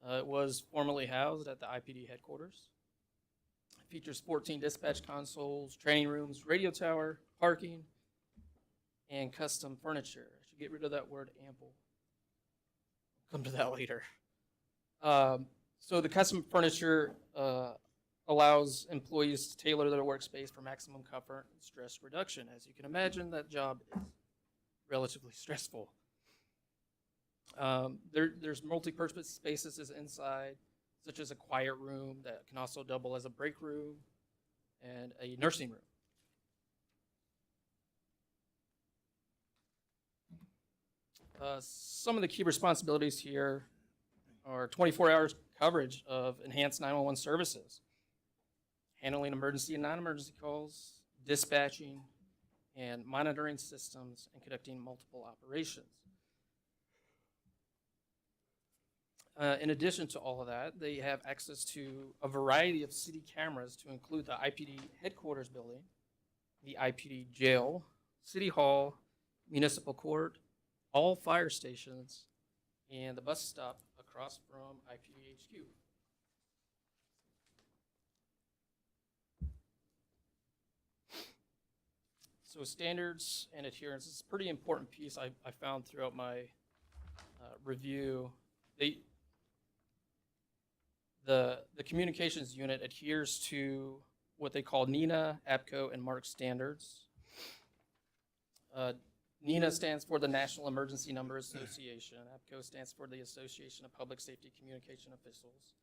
E: It was formerly housed at the IPD headquarters. It features 14 dispatch consoles, training rooms, radio tower, parking, and custom furniture. I should get rid of that word ample. Come to that later. So the custom furniture allows employees to tailor their workspace for maximum comfort and stress reduction. As you can imagine, that job is relatively stressful. There's multi-purpose spaces inside, such as a quiet room that can also double as a break room and a nursing room. Some of the key responsibilities here are 24 hours coverage of enhanced 911 services, handling emergency and non-emergency calls, dispatching, and monitoring systems, and conducting multiple operations. In addition to all of that, they have access to a variety of city cameras to include the IPD headquarters building, the IPD jail, city hall, municipal court, all fire stations, and the bus stop across from IPD HQ. So standards and adherence is a pretty important piece I found throughout my review. The communications unit adheres to what they call NENA, APCO, and MARC standards. NENA stands for the National Emergency Number Association. APCO stands for the Association of Public Safety Communication Officials.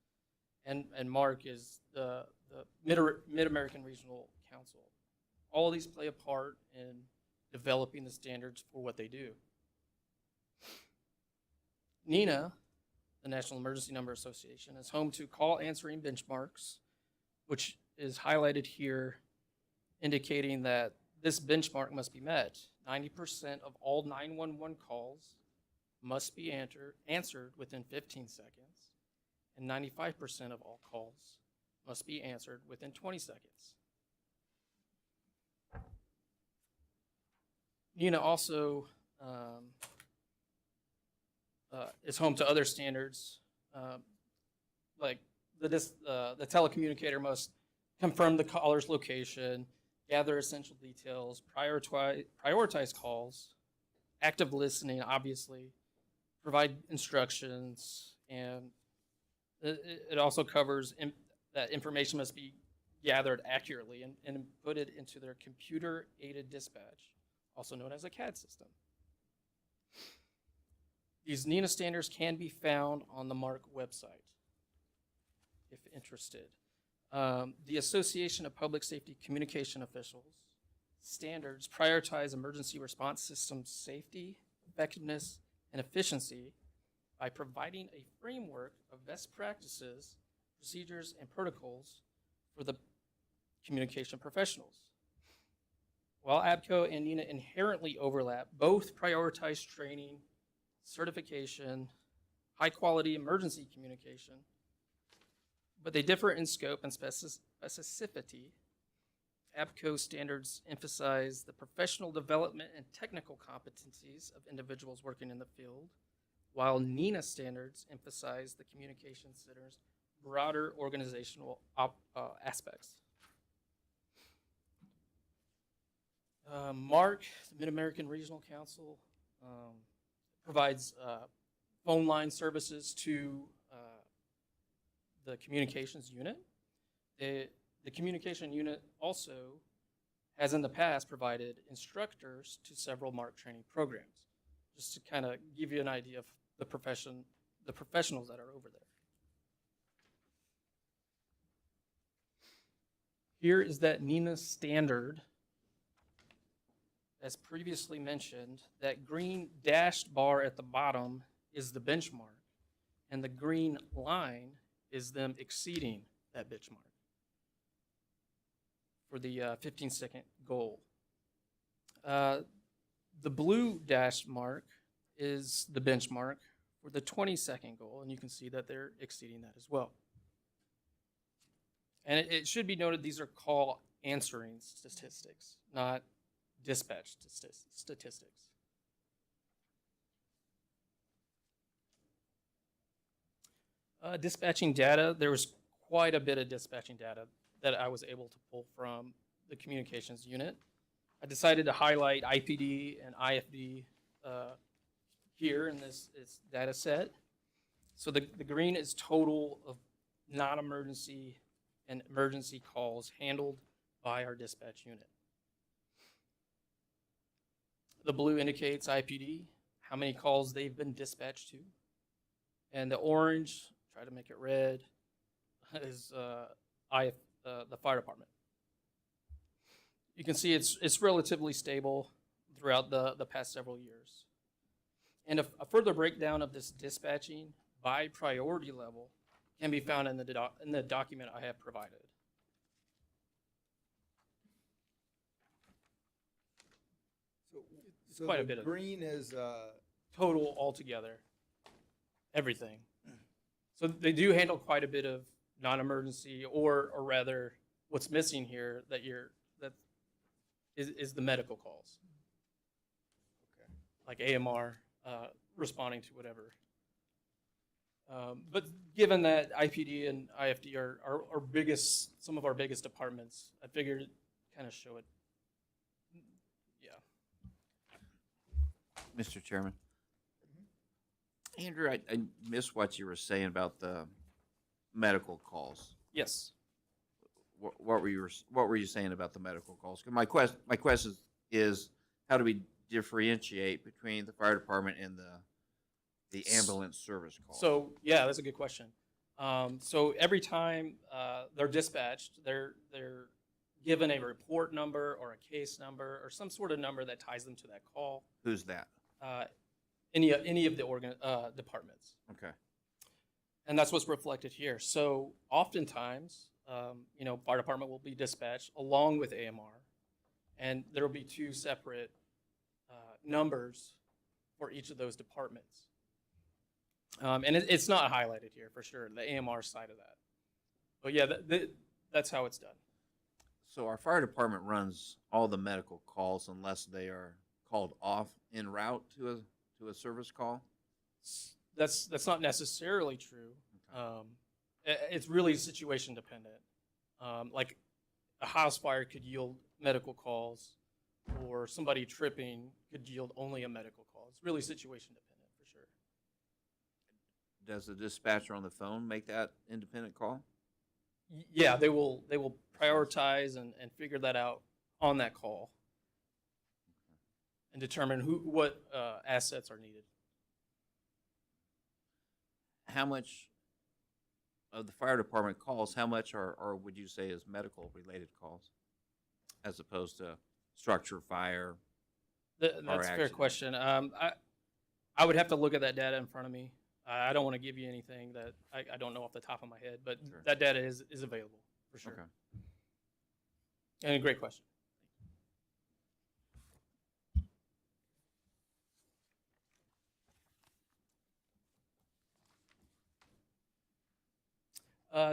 E: And MARC is the Mid-American Regional Council. All of these play a part in developing the standards for what they do. NENA, the National Emergency Number Association, is home to call answering benchmarks, which is highlighted here, indicating that this benchmark must be met. 90% of all 911 calls must be answered within 15 seconds, and 95% of all calls must be answered within 20 seconds. NENA also is home to other standards, like the telecommunicator must confirm the caller's location, gather essential details, prioritize calls, active listening, obviously, provide instructions, and it also covers that information must be gathered accurately and put it into their computer-aided dispatch, also known as a CAD system. These NINA standards can be found on the MARC website, if interested. The Association of Public Safety Communication Officials standards prioritize emergency response system safety, effectiveness, and efficiency by providing a framework of best practices, procedures, and protocols for the communication professionals. While ABCO and NINA inherently overlap, both prioritize training, certification, high-quality emergency communication, but they differ in scope and specificity. ABCO standards emphasize the professional development and technical competencies of individuals working in the field, while NINA standards emphasize the communication center's broader organizational aspects. MARC, the Mid-American Regional Council, provides phone line services to the communications unit. The communication unit also has in the past provided instructors to several MARC training programs, just to kind of give you an idea of the professionals that are over there. Here is that NINA standard. As previously mentioned, that green dashed bar at the bottom is the benchmark, and the green line is them exceeding that benchmark for the 15-second goal. The blue dashed mark is the benchmark for the 20-second goal, and you can see that they're exceeding that as well. And it should be noted these are call answering statistics, not dispatch statistics. Dispatching data, there was quite a bit of dispatching data that I was able to pull from the communications unit. I decided to highlight IPD and IFD here in this data set. So the green is total of non-emergency and emergency calls handled by our dispatch unit. The blue indicates IPD, how many calls they've been dispatched to. And the orange, try to make it red, is the fire department. You can see it's relatively stable throughout the past several years. And a further breakdown of this dispatching by priority level can be found in the document I have provided.
A: So
E: quite a
A: the
E: bit of-
A: green is,
E: Total altogether, everything. So they do handle quite a bit of non-emergency, or rather, what's missing here that is the medical calls.
A: Okay.
E: Like AMR, responding to whatever. But given that IPD and IFD are our biggest, some of our biggest departments, I figured kind of show it. Yeah.
B: Mr. Chairman. Andrew, I missed what you were saying about the medical calls.
E: Yes.
B: What were you saying about the medical calls? 'Cause my question is, how do we differentiate between the fire department and the ambulance service call?
E: So yeah, that's a good question. So every time they're dispatched, they're given a report number or a case number or some sort of number that ties them to that call.
B: Who's that?
E: Any of the departments,
B: Okay.
E: and that's what's reflected here. So oftentimes, fire department will be dispatched along with AMR, and there will be two separate numbers for each of those departments. And it's not highlighted here for sure, the AMR side of that. But yeah, that's how it's done.
B: So our fire department runs all the medical calls unless they are called off en route to a service call?
E: That's not necessarily true. It's really situation dependent. Like a house fire could yield medical calls, or somebody tripping could yield only a medical call. it's really situation dependent for sure.
B: Does the dispatcher on the phone make that independent call?
E: Yeah, they will prioritize and figure that out on that call and determine what assets are needed.
B: How much of the fire department calls, how much or would you say is medical related calls as opposed to structure fire?
E: That's a fair
B: accident.
E: question. I would have to look at that data in front of me. I don't want to give you anything that I don't know off the top of my head, but
B: Sure.
E: that data is available for sure.
B: Okay.
E: And a great question.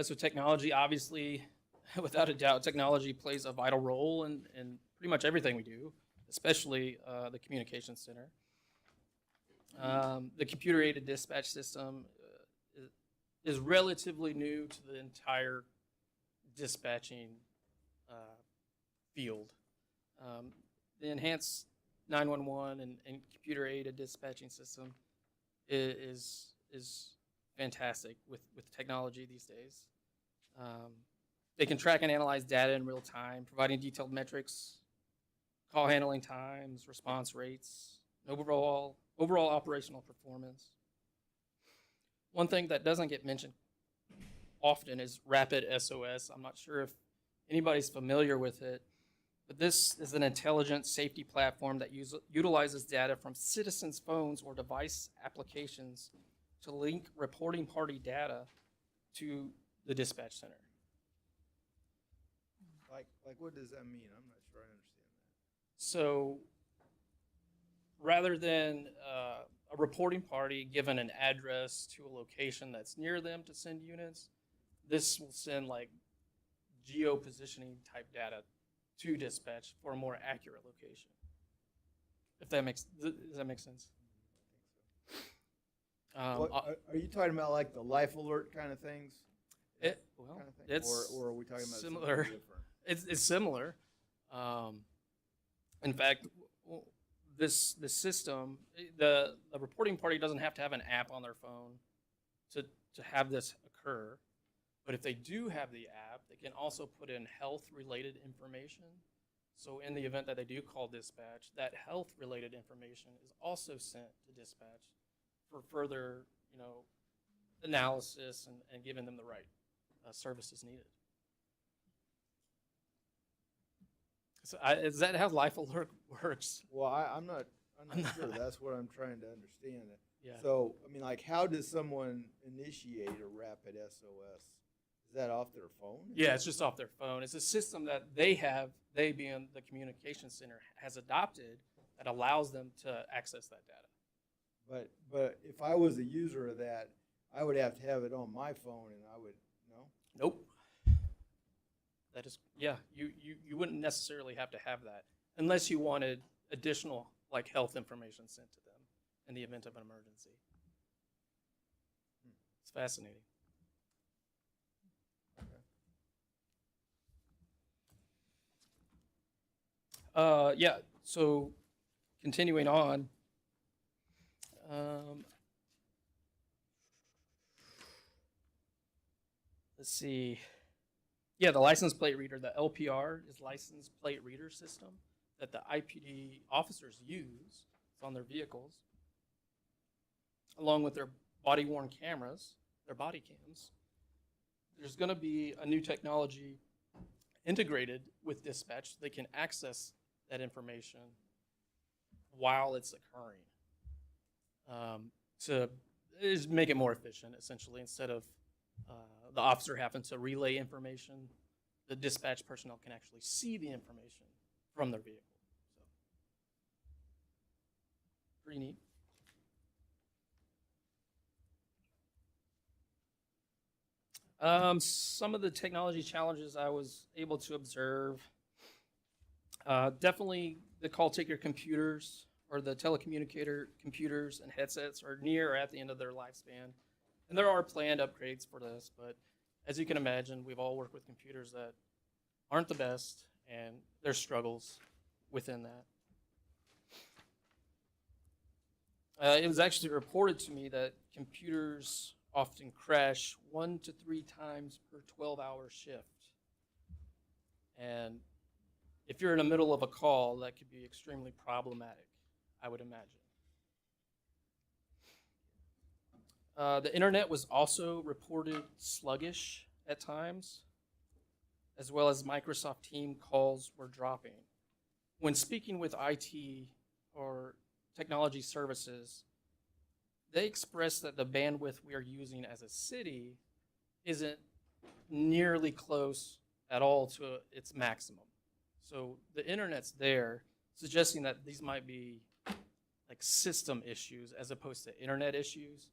E: So technology, obviously, without a doubt, technology plays a vital role in pretty much everything we do, especially the communications center. The computer-aided dispatch system is relatively new to the entire dispatching field. The enhanced 911 and computer-aided dispatching system is fantastic with technology these days. They can track and analyze data in real time, providing detailed metrics, call handling times, response rates, overall operational performance. One thing that doesn't get mentioned often is rapid SOS. I'm not sure if anybody's familiar with it, but this is an intelligent safety platform that utilizes data from citizens' phones or device applications to link reporting party data to the dispatch center.
A: Like what does that mean? I'm not sure I understand that.
E: So rather than a reporting party given an address to a location that's near them to send units, this will send like geo-positioning type data to dispatch for a more accurate location. If that does that make sense?
A: Are you talking about like the life alert kind of things?
E: Well,
A: Kind of thing?
E: it's
A: Or are we talking about something
E: similar.
A: different?
E: It's similar. In fact, this system, the reporting party doesn't have to have an app on their phone to have this occur. But if they do have the app, they can also put in health-related information. So in the event that they do call dispatch, that health-related information is also sent to dispatch for further, analysis and giving them the right services needed. So is that how Life Alert works?
A: Well, I'm not sure. That's what I'm trying to understand.
E: Yeah.
A: So, I mean, like, how does someone initiate a rapid SOS? Is that off their phone?
E: Yeah, it's just off their phone. It's a system that they being the communication center, has adopted that allows them to access that data.
A: But if I was a user of that, I would have to have it on my phone, and I would
E: Nope. That is, yeah, you wouldn't necessarily have to have that unless you wanted additional like health information sent to them in the event of an emergency. It's fascinating. Yeah, so continuing on. Let's see. Yeah, the license plate reader, the LPR, is license plate reader system that the IPD officers use. It's on their vehicles, along with their body-worn cameras, their body cams. There's going to be a new technology integrated with dispatch. They can access that information while it's occurring to make it more efficient, essentially, instead of the officer having to relay information, the dispatch personnel can actually see the information from their vehicle. So, pretty neat. Some of the technology challenges I was able to observe, definitely the call taker computers or the telecommunicator computers and headsets are near or at the end of their lifespan. And there are planned upgrades for this, but as you can imagine, we've all worked with computers that aren't the best, and there's struggles within that. It was actually reported to me that computers often crash 1 to 3 times per 12-hour shift. And if you're in the middle of a call, that could be extremely problematic, I would imagine. The internet was also reported sluggish at times, as well as Microsoft Team calls were dropping. When speaking with IT or technology services, they express that the bandwidth we are using as a city isn't nearly close at all to its maximum. So the internet's there, suggesting that these might be like system issues as opposed to internet issues.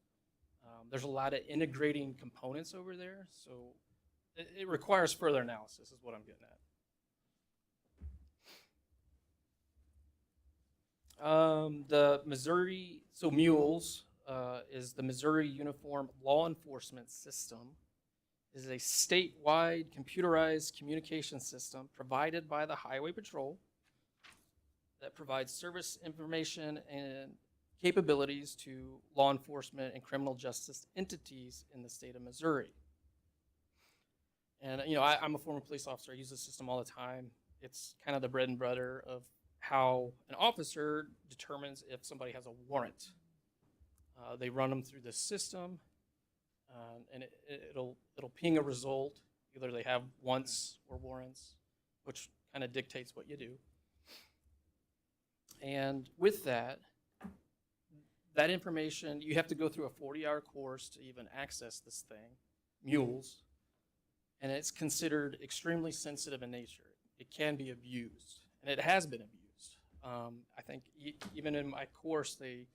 E: There's a lot of integrating components over there, so it requires further analysis is what I'm getting at. The Missouri, so MULES is the Missouri Uniform Law Enforcement System. It is a statewide computerized communication system provided by the Highway Patrol that provides service information and capabilities to law enforcement and criminal justice entities in the state of Missouri. And I'm a former police officer. I use the system all the time. It's kind of the bread and butter of how an officer determines if somebody has a warrant. They run them through the system, and it'll ping a result. Either they have wants or warrants, which kind of dictates what you do. And with that information, you have to go through a 40-hour course to even access this thing, MULES, and it's considered extremely sensitive in nature. It can be abused, and it has been abused. I think even in my course, they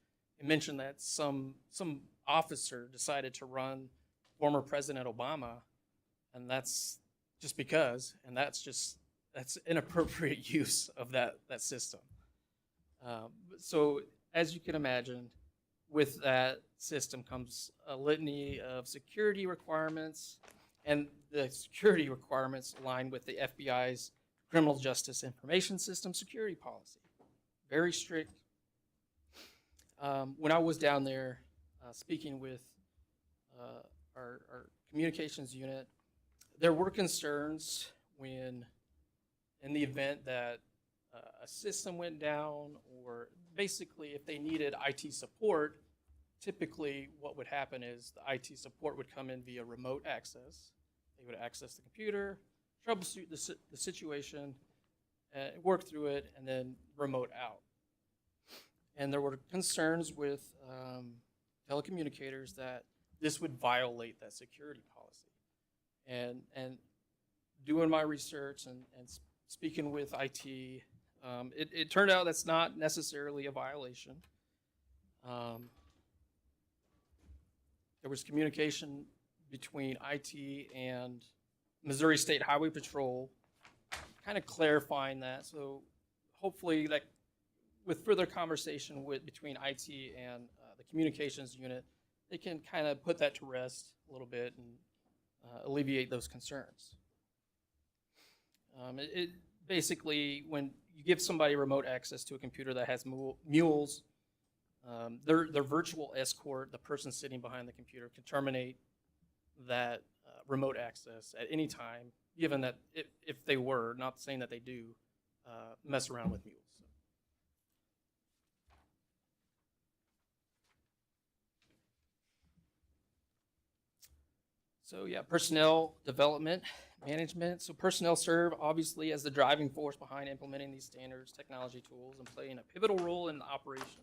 E: mentioned that some officer decided to run former President Obama, and that's just because, and that's inappropriate use of that system. So as you can imagine, with that system comes a litany of security requirements, and the security requirements align with the FBI's Criminal Justice Information System security policy. Very strict. When I was down there speaking with our communications unit, there were concerns when, in the event that a system went down, or basically if they needed IT support, typically what would happen is the IT support would come in via remote access. They would access the computer, troubleshoot the situation, work through it, and then remote out. And there were concerns with telecommunicators that this would violate that security policy. And doing my research and speaking with IT, it turned out that's not necessarily a violation. There was communication between IT and Missouri State Highway Patrol, kind of clarifying that. So hopefully that with further conversation between IT and the communications unit, they can kind of put that to rest a little bit and alleviate those concerns. Basically, when you give somebody remote access to a computer that has MULES, their virtual escort, the person sitting behind the computer, can terminate that remote access at any time, given that if they were, not saying that they do, mess around with MULES. So yeah, personnel development, management. So personnel serve obviously as the driving force behind implementing these standards, technology tools, and playing a pivotal role in the operation.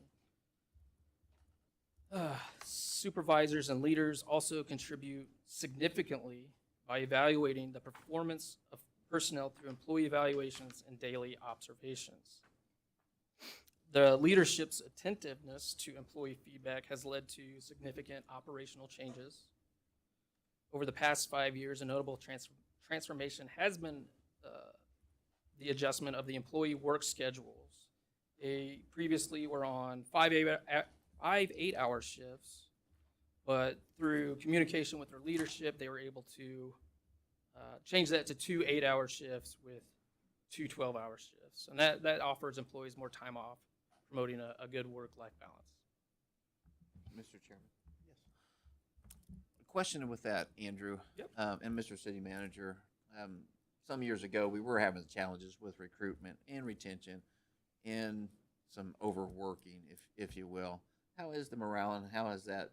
E: Supervisors and leaders also contribute significantly by evaluating the performance of personnel through employee evaluations and daily observations. The leadership's attentiveness to employee feedback has led to significant operational changes. Over the past 5 years, a notable transformation has been the adjustment of the employee work schedules. They previously were on 5 8-hour shifts, but through communication with their leadership, they were able to change that to 2 8-hour shifts with 2 12-hour shifts. And that offers employees more time off, promoting a good work-life balance.
B: Mr. Chairman. A question with that, Andrew.
E: Yep.
B: And Mr. City Manager. Some years ago, we were having challenges with recruitment and retention and some overworking, if you will. How is the morale and how has that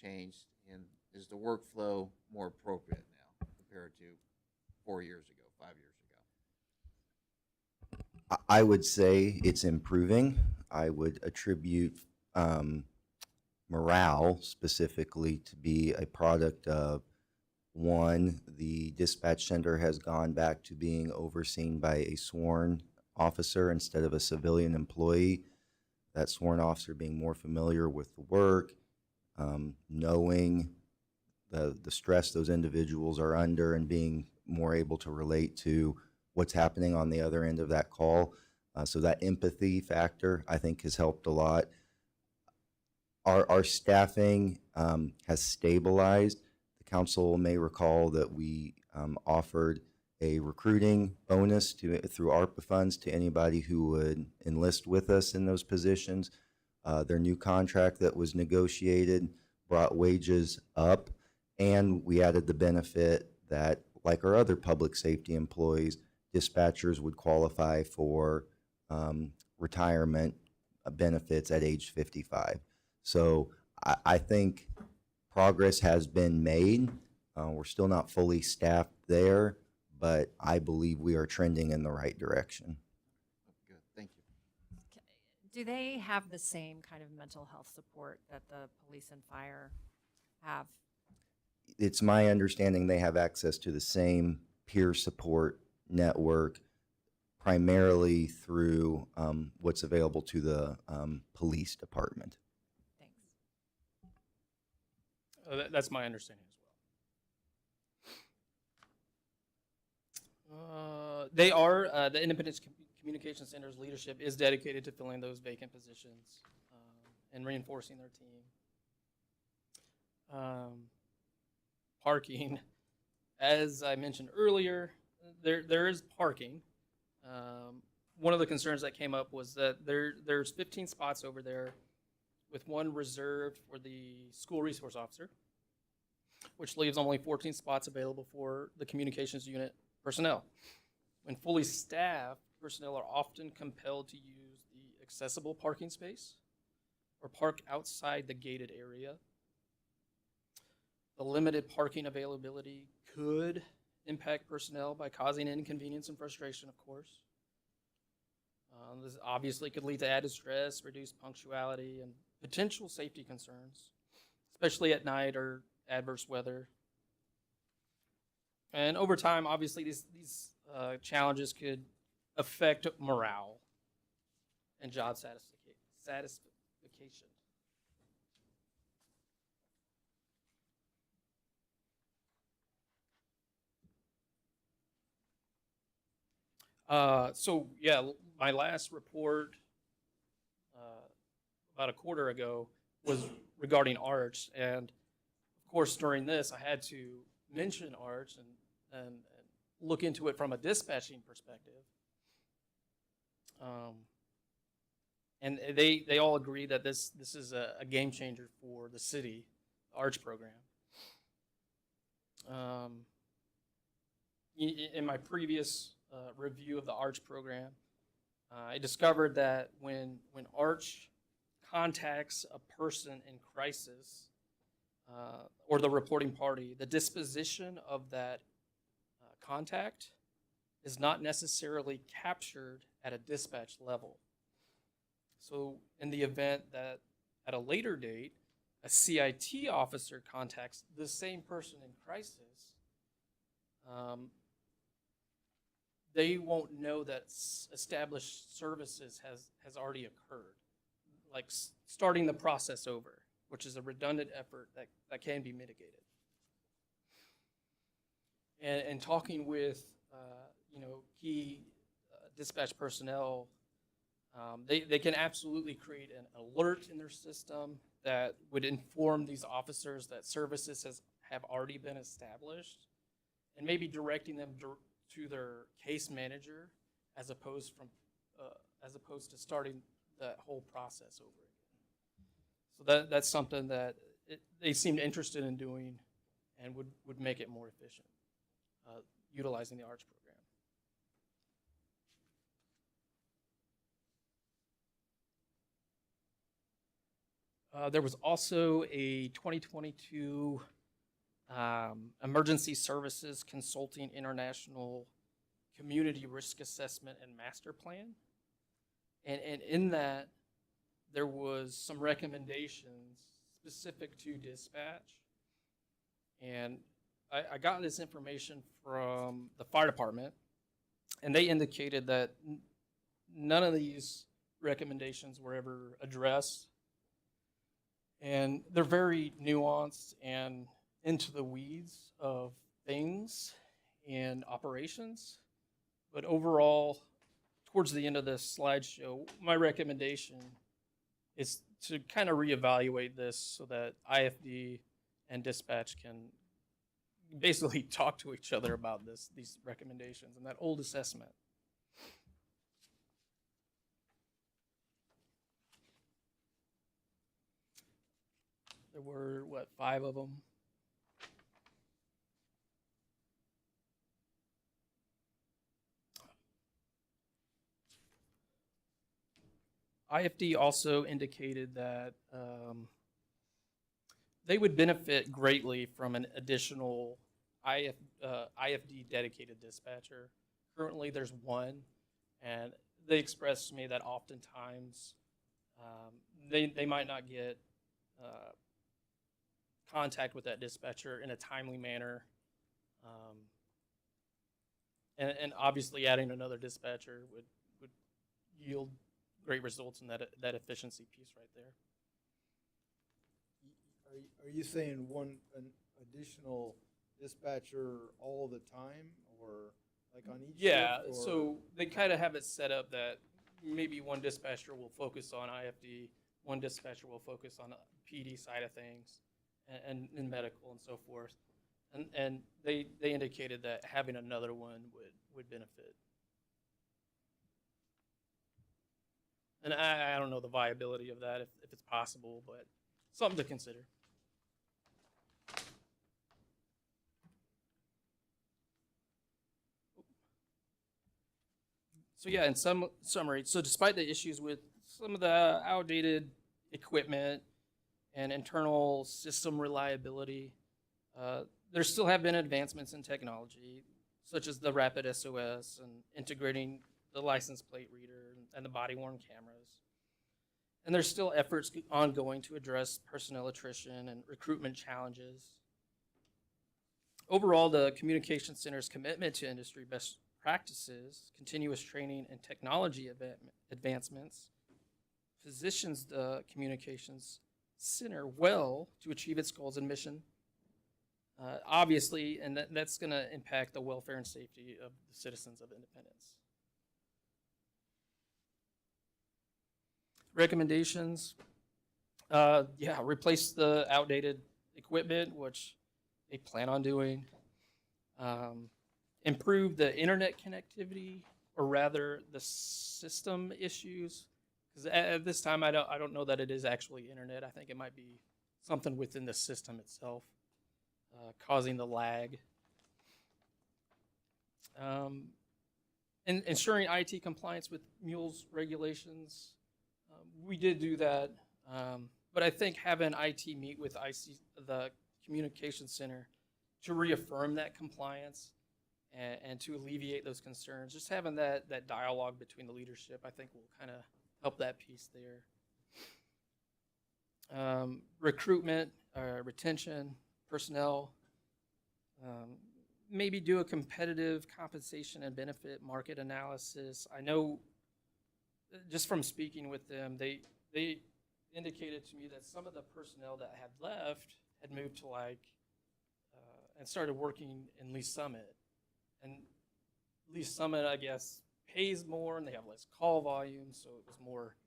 B: changed? And is the workflow more appropriate now compared to 4 years ago, 5 years ago?
G: I would say it's improving. I would attribute morale specifically to be a product of, one, the dispatch center has gone back to being overseen by a sworn officer instead of a civilian employee. That sworn officer being more familiar with the work, knowing the stress those individuals are under and being more able to relate to what's happening on the other end of that call. So that empathy factor, I think, has helped a lot. Our staffing has stabilized. The council may recall that we offered a recruiting bonus through ARPA funds to anybody who would enlist with us in those positions. Their new contract that was negotiated brought wages up, and we added the benefit that, like our other public safety employees, dispatchers would qualify for retirement benefits at age 55. So I think progress has been made. We're still not fully staffed there, but I believe we are trending in the right direction.
B: Good, thank you.
C: Do they have the same kind of mental health support that the police and fire have?
G: It's my understanding they have access to the same peer support network, primarily through what's available to the police department.
C: Thanks.
E: That's my understanding as well. They are, the Independence Communication Center's leadership is dedicated to filling those vacant positions and reinforcing their team. Parking, as I mentioned earlier, there is parking. One of the concerns that came up was that there's 15 spots over there with one reserved for the school resource officer, which leaves only 14 spots available for the communications unit personnel. When fully staffed, personnel are often compelled to use the accessible parking space or park outside the gated area. The limited parking availability could impact personnel by causing inconvenience and frustration, of course. This obviously could lead to added stress, reduced punctuality, and potential safety concerns, especially at night or adverse weather. And over time, obviously, these challenges could affect morale and job satisfaction. So yeah, my last report about a quarter ago was regarding Arch, and of course during this I had to mention Arch and look into it from a dispatching perspective. And they all agree that this is a game changer for the city, the Arch program. In my previous review of the Arch program, I discovered that when Arch contacts a person in crisis or the reporting party, the disposition of that contact is not necessarily captured at a dispatch level. So in the event that at a later date, a CIT officer contacts the same person in crisis, they won't know that established services has already occurred, like starting the process over, which is a redundant effort that can be mitigated. And talking with key dispatch personnel, they can absolutely create an alert in their system that would inform these officers that services have already been established, and maybe directing them to their case manager as opposed to starting that whole process over again. So that's something that they seemed interested in doing and would make it more efficient, utilizing the arts program. There was also a 2022 Emergency Services Consulting International Community Risk Assessment and Master Plan. And in that, there was some recommendations specific to dispatch. And I got this information from the fire department, and they indicated that none of these recommendations were ever addressed. And they're very nuanced and into the weeds of things and operations. But overall, towards the end of this slideshow, my recommendation is to kind of reevaluate this so that IFD and dispatch can basically talk to each other about these recommendations and that old assessment. There were, 5 of them? IFD also indicated that they would benefit greatly from an additional IFD dedicated dispatcher. Currently, there's one, and they expressed to me that oftentimes they might not get contact with that dispatcher in a timely manner. And obviously adding another dispatcher would yield great results in that efficiency piece right there.
A: Are you saying an additional dispatcher all the time, or like on each
E: Yeah,
A: shift, or-
E: so they kind of have it set up that maybe one dispatcher will focus on IFD, one dispatcher will focus on the PD side of things, and medical and so forth. And they indicated that having another one would benefit. And I don't know the viability of that, if it's possible, but something to consider. So yeah, in some summary, so despite the issues with some of the outdated equipment and internal system reliability, there still have been advancements in technology, such as the rapid SOS and integrating the license plate reader and the body-worn cameras. And there's still efforts ongoing to address personnel attrition and recruitment challenges. Overall, the Communication Center's commitment to industry best practices, continuous training, and technology advancements positions the Communications Center well to achieve its goals and mission. Obviously, and that's going to impact the welfare and safety of the citizens of Independence. Recommendations, replace the outdated equipment, which they plan on doing. Improve the internet connectivity, or rather the system issues. Because at this time, I don't know that it is actually internet. I think it might be something within the system itself causing the lag. And ensuring IT compliance with mules regulations. We did do that, but I think having IT meet with the Communication Center to reaffirm that compliance and to alleviate those concerns, just having that dialogue between the leadership, I think will kind of help that piece there. Recruitment, retention, personnel, maybe do a competitive compensation and benefit market analysis. I know just from speaking with them, they indicated to me that some of the personnel that had left had moved to and started working in Lee Summit. And Lee Summit, I guess, pays more and they have less call volume, so it was more,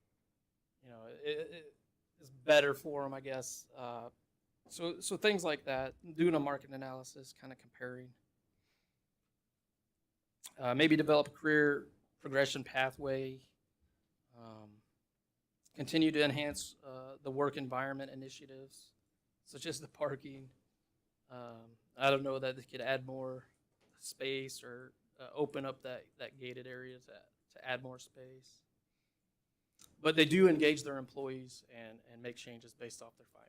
E: it is better for them, I guess. So things like that, doing a market analysis, kind of comparing. Maybe develop a career progression pathway. continue to enhance the work environment initiatives, such as the parking. I don't know that they could add more space or open up that gated area to add more space. But they do engage their employees and make changes based off their findings.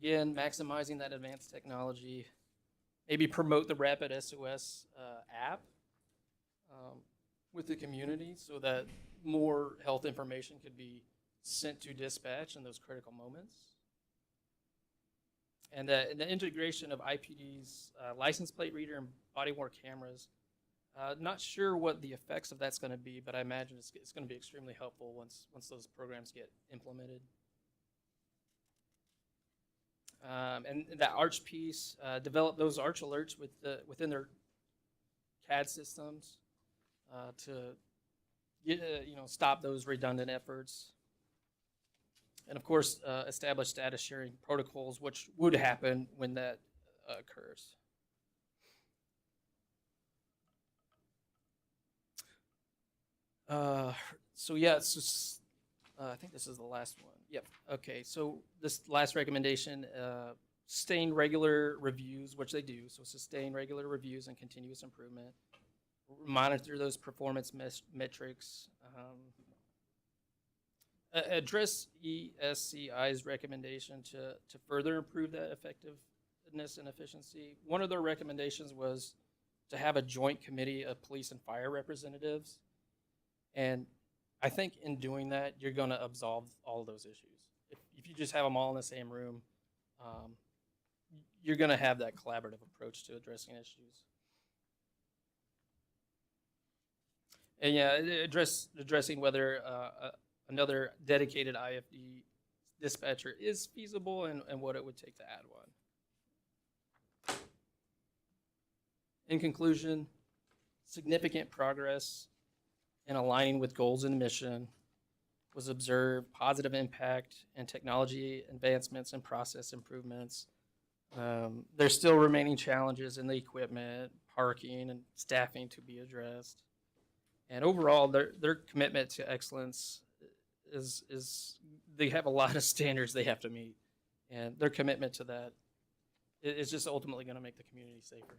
E: Again, maximizing that advanced technology. Maybe promote the Rapid SOS app with the community so that more health information could be sent to dispatch in those critical moments. And the integration of IPD's license plate reader and body-worn cameras. Not sure what the effects of that's going to be, but I imagine it's going to be extremely helpful once those programs get implemented. And that Arch piece, develop those Arch alerts within their CAD systems to stop those redundant efforts. And of course, establish data sharing protocols, which would happen when that occurs. So yeah, it's just, I think this is the last one. Yep. Okay. So this last recommendation, sustain regular reviews, which they do. So sustain regular reviews and continuous improvement. Monitor those performance metrics. Address ESCI's recommendation to further improve that effectiveness and efficiency. One of their recommendations was to have a joint committee of police and fire representatives. And I think in doing that, you're going to absolve all of those issues. If you just have them all in the same room, you're going to have that collaborative approach to addressing issues. And yeah, addressing whether another dedicated IFD dispatcher is feasible and what it would take to add one. In conclusion, significant progress in aligning with goals and mission was observed, positive impact and technology advancements and process improvements. There's still remaining challenges in the equipment, parking, and staffing to be addressed. And overall, their commitment to excellence is they have a lot of standards they have to meet, and their commitment to that is just ultimately going to make the community safer.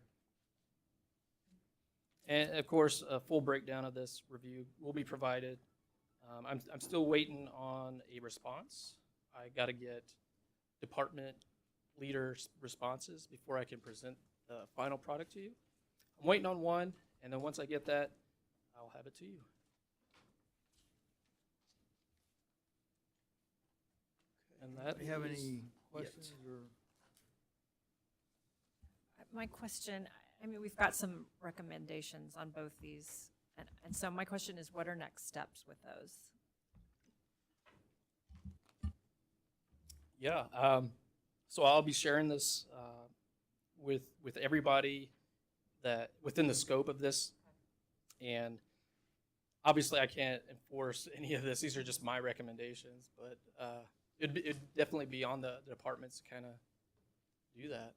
E: And of course, a full breakdown of this review will be provided. I'm still waiting on a response. I got to get department leaders' responses before I can present the final product to you. I'm waiting on one, and then once I get that, I'll have it to you. And that
A: Do you have
E: is
A: any
E: it.
A: questions or?
C: My question, I mean, we've got some recommendations on both these. And so my question is, what are next steps with those?
E: Yeah, so I'll be sharing this with everybody that within the scope of this, and obviously I can't enforce any of this. These are just my recommendations, but it'd definitely be on the departments to kind of do that,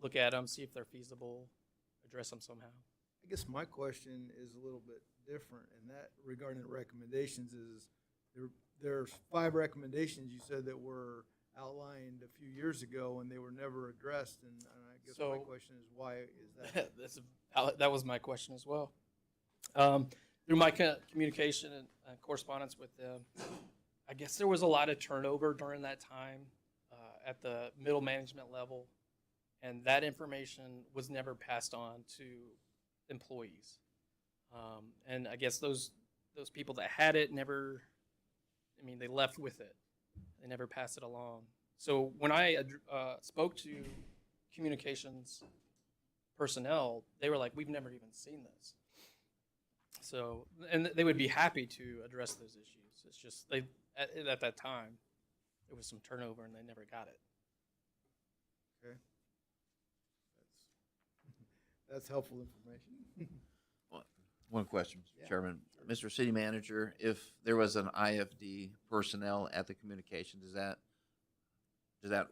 E: look at them, see if they're feasible, address them somehow.
A: I guess my question is a little bit different, and that regarding the recommendations is there's 5 recommendations you said that were outlined a few years ago and they were never addressed, and I guess my
E: So-
A: question is why is that?
E: That was my question as well. Through my communication and correspondence with them, I guess there was a lot of turnover during that time at the middle management level, and that information was never passed on to employees. And I guess those people that had it never, I mean, they left with it. They never passed it along. So when I spoke to communications personnel, they were like, we've never even seen this. So, and they would be happy to address those issues. It's just they at that time, there was some turnover and they never got it.
A: Okay. That's helpful information.
B: One question,
A: Yeah,
B: Mr. Chairman. Mr. City Manager, if there was an IFD personnel at the communication, does that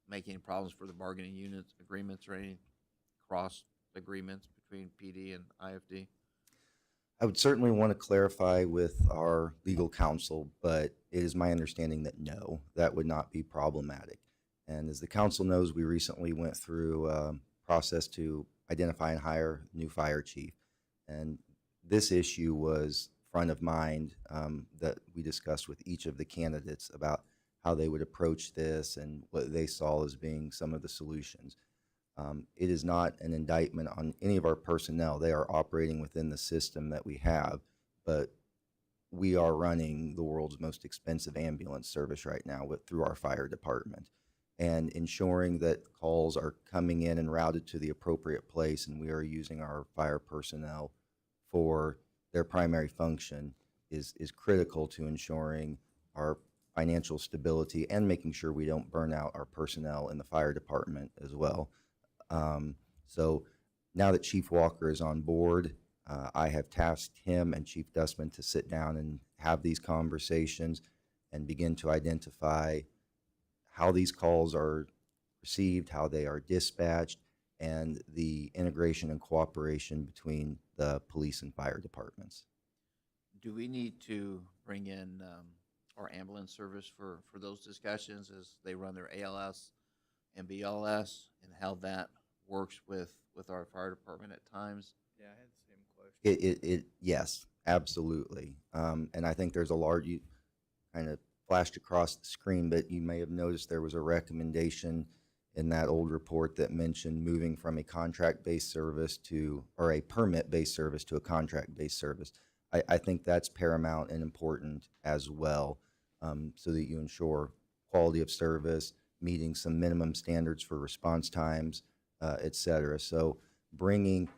B: make any problems for the bargaining units agreements or any cross agreements between PD and IFD?
G: I would certainly want to clarify with our legal counsel, but it is my understanding that no, that would not be problematic. And as the council knows, we recently went through a process to identify and hire a new fire chief. And this issue was front of mind that we discussed with each of the candidates about how they would approach this and what they saw as being some of the solutions. It is not an indictment on any of our personnel. They are operating within the system that we have, but we are running the world's most expensive ambulance service right now through our fire department, and ensuring that calls are coming in and routed to the appropriate place, and we are using our fire personnel for their primary function is critical to ensuring our financial stability and making sure we don't burn out our personnel in the fire department as well. So now that Chief Walker is on board, I have tasked him and Chief Dustman to sit down and have these conversations and begin to identify how these calls are received, how they are dispatched, and the integration and cooperation between the police and fire departments.
B: Do we need to bring in our ambulance service for those discussions as they run their ALS and BLS, and how that works with our fire department at times?
A: Yeah, I had the same question.
G: Yes, absolutely. And I think there's a large, you kind of flashed across the screen, but you may have noticed there was a recommendation in that old report that mentioned moving from a contract-based service or a permit-based service to a contract-based service. I think that's paramount and important as well, so that you ensure quality of service, meeting some minimum standards for response times, et cetera. So bringing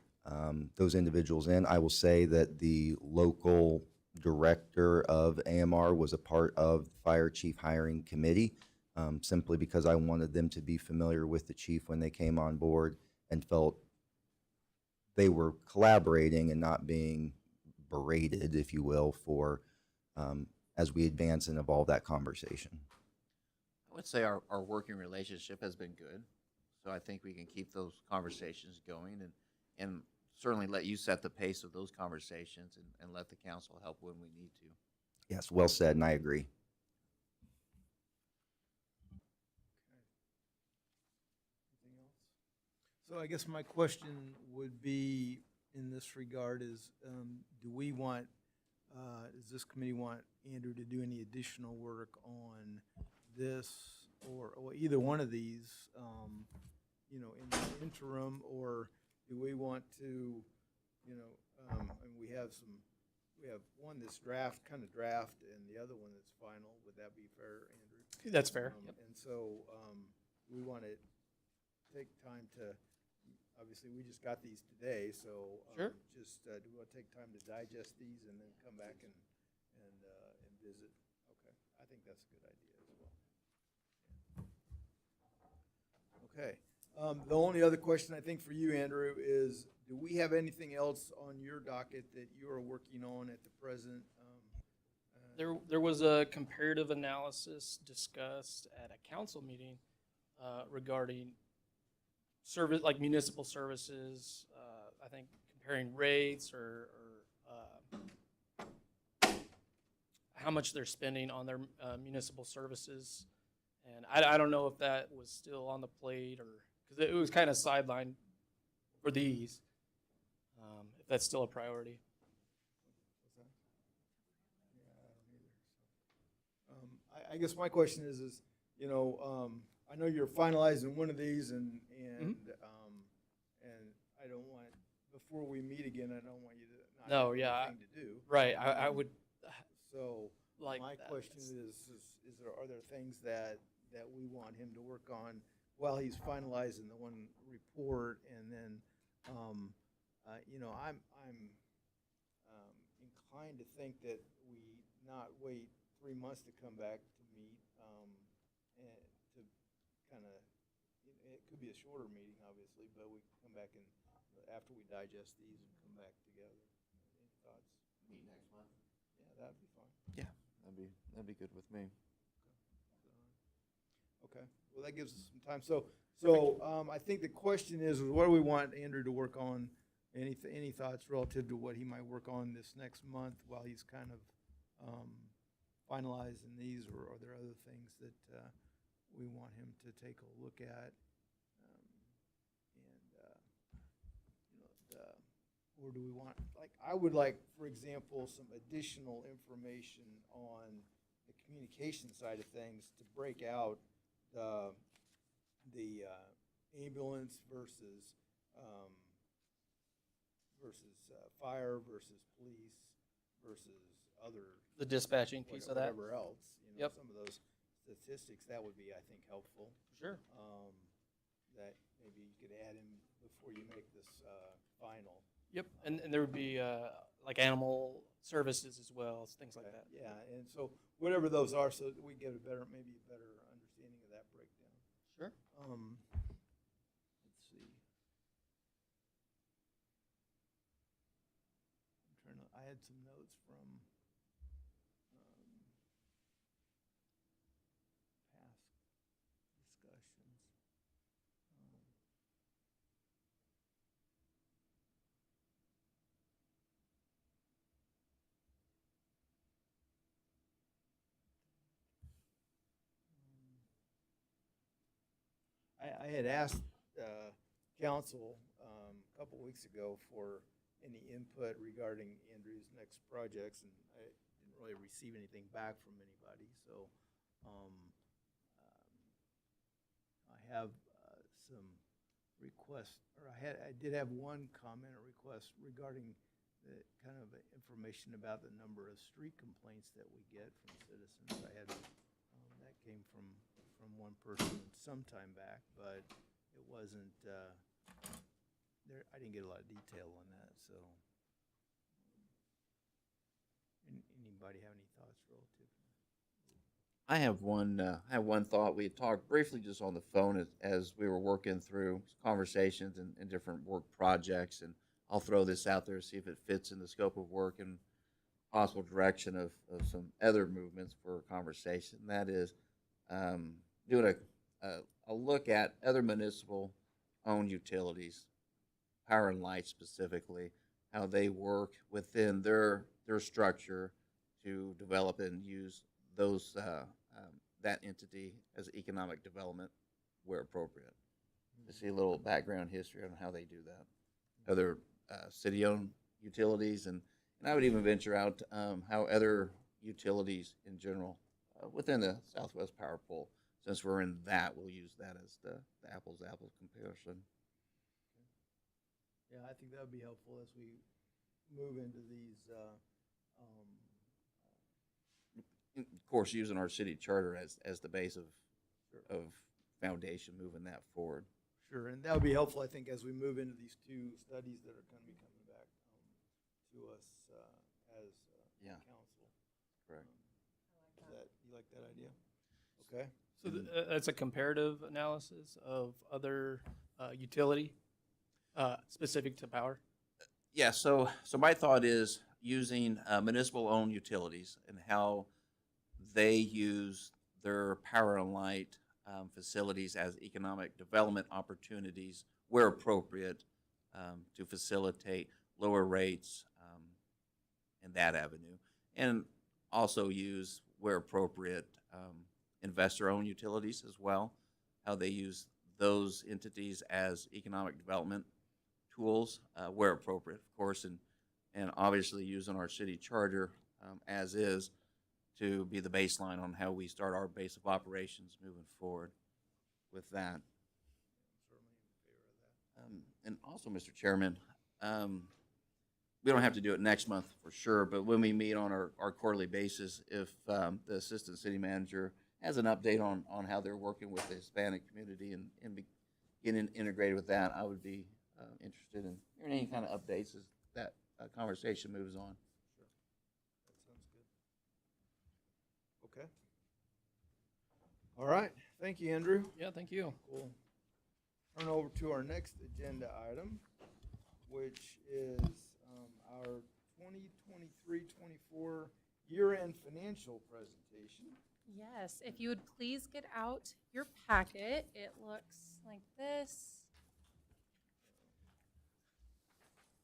G: those individuals in, I will say that the local director of AMR was a part of the fire chief hiring committee, simply because I wanted them to be familiar with the chief when they came on board and felt they were collaborating and not being berated, if you will, for as we advance and evolve that conversation.
B: I would say our working relationship has been good, so I think we can keep those conversations going and certainly let you set the pace of those conversations and let the council help when we need to.
G: Yes, well said, and I agree.
A: Anything else? So I guess my question would be in this regard is, do we want, does this committee want Andrew to do any additional work on this or either one of these, in the interim, or do we want to, and we have one that's kind of draft, and the other one that's final. Would that be fair, Andrew?
E: That's fair. Yep.
A: And so we want to take time to, obviously, we just got these today, so
E: Sure.
A: just do we want to take time to digest these and then come back and visit? Okay, I think that's a good idea as well. Okay. The only other question I think for you, Andrew, is do we have anything else on your docket that you are working on at the present?
E: There was a comparative analysis discussed at a council meeting regarding service, like municipal services. I think comparing rates or how much they're spending on their municipal services. And I don't know if that was still on the plate, or because it was kind of sidelined for these, if that's still a priority.
A: I guess my question is, I know you're finalizing one of these, and I don't want, before we meet again, I don't want you to not have anything to do.
E: Right, I would
A: So
E: like
A: my
E: that.
A: question are there things that we want him to work on while he's finalizing the one report, and then, I'm inclined to think that we not wait 3 months to come back to meet, and to kind of, it could be a shorter meeting, obviously, but we can come back and, after we digest these, and come back together. Any thoughts?
B: Meet next month?
A: Yeah, that'd be fine.
B: Yeah, that'd be good with me.
A: Okay, well, that gives us some time. So I think the question is what do we want Andrew to work on Any thoughts relative to what he might work on this next month while he's kind of finalizing these, or are there other things that we want him to take a look at? Or do we want, like, I would like, for example, some additional information on the communication side of things to break out the ambulance versus fire versus police versus other.
E: The dispatching piece of that.
A: Whatever else, you know,
E: Yep.
A: some of those statistics, that would be, I think, helpful.
E: Sure.
A: That maybe you could add in before you make this final.
E: Yep, and there would be like animal services as well, things like that.
A: Yeah, and so whatever those are, so that we get maybe a better understanding of that breakdown.
E: Sure.
A: Let's see. I had some notes from past discussions. I had asked council a couple weeks ago for any input regarding Andrew's next projects, and I didn't really receive anything back from anybody, so I have some requests, or I did have one comment or request regarding the kind of information about the number of street complaints that we get from citizens. I had, that came from one person some time back, but it wasn't, there, I didn't get a lot of detail on that, so. Anybody have any thoughts relative?
B: I have one thought. We had talked briefly just on the phone as we were working through conversations and different work projects, and I'll throw this out there, see if it fits in the scope of work and possible direction of some other movements for conversation. That is doing a look at other municipal-owned utilities, power and light specifically, how they work within their structure to develop and use those that entity as economic development where appropriate. To see a little background history on how they do that. Other city-owned utilities, and I would even venture out how other utilities in general within the Southwest Power Pool, since we're in that, we'll use that as the apples-to-apples comparison.
A: Yeah, I think that would be helpful as we move into these,
B: Of course, using our city charter as the base of foundation, moving that forward.
A: sure, and that would be helpful, I think, as we move into these two studies that are gonna be coming back to us as
B: Yeah.
A: council.
B: Correct.
A: You like that idea? Okay.
E: So that's a comparative analysis of other utility specific to power.
B: Yeah, so my thought is using municipal-owned utilities and how they use their power and light facilities as economic development opportunities where appropriate to facilitate lower rates in that avenue, and also use where appropriate investor-owned utilities as well, how they use those entities as economic development tools where appropriate, of course, and obviously using our city charter as is to be the baseline on how we start our base of operations moving forward with that. And also, Mr. Chairman, we don't have to do it next month for sure, but when we meet on our quarterly basis, if the assistant city manager has an update on how they're working with the Hispanic community and getting integrated with that, I would be interested in hearing any kind of updates as that conversation moves on.
A: Sure. That sounds good. Okay. All right, thank you, Andrew.
E: Yeah, thank you.
A: We'll turn over to our next agenda item, which is our 2023-24 year-end financial presentation.
D: Yes, if you would please get out your packet. It looks like this.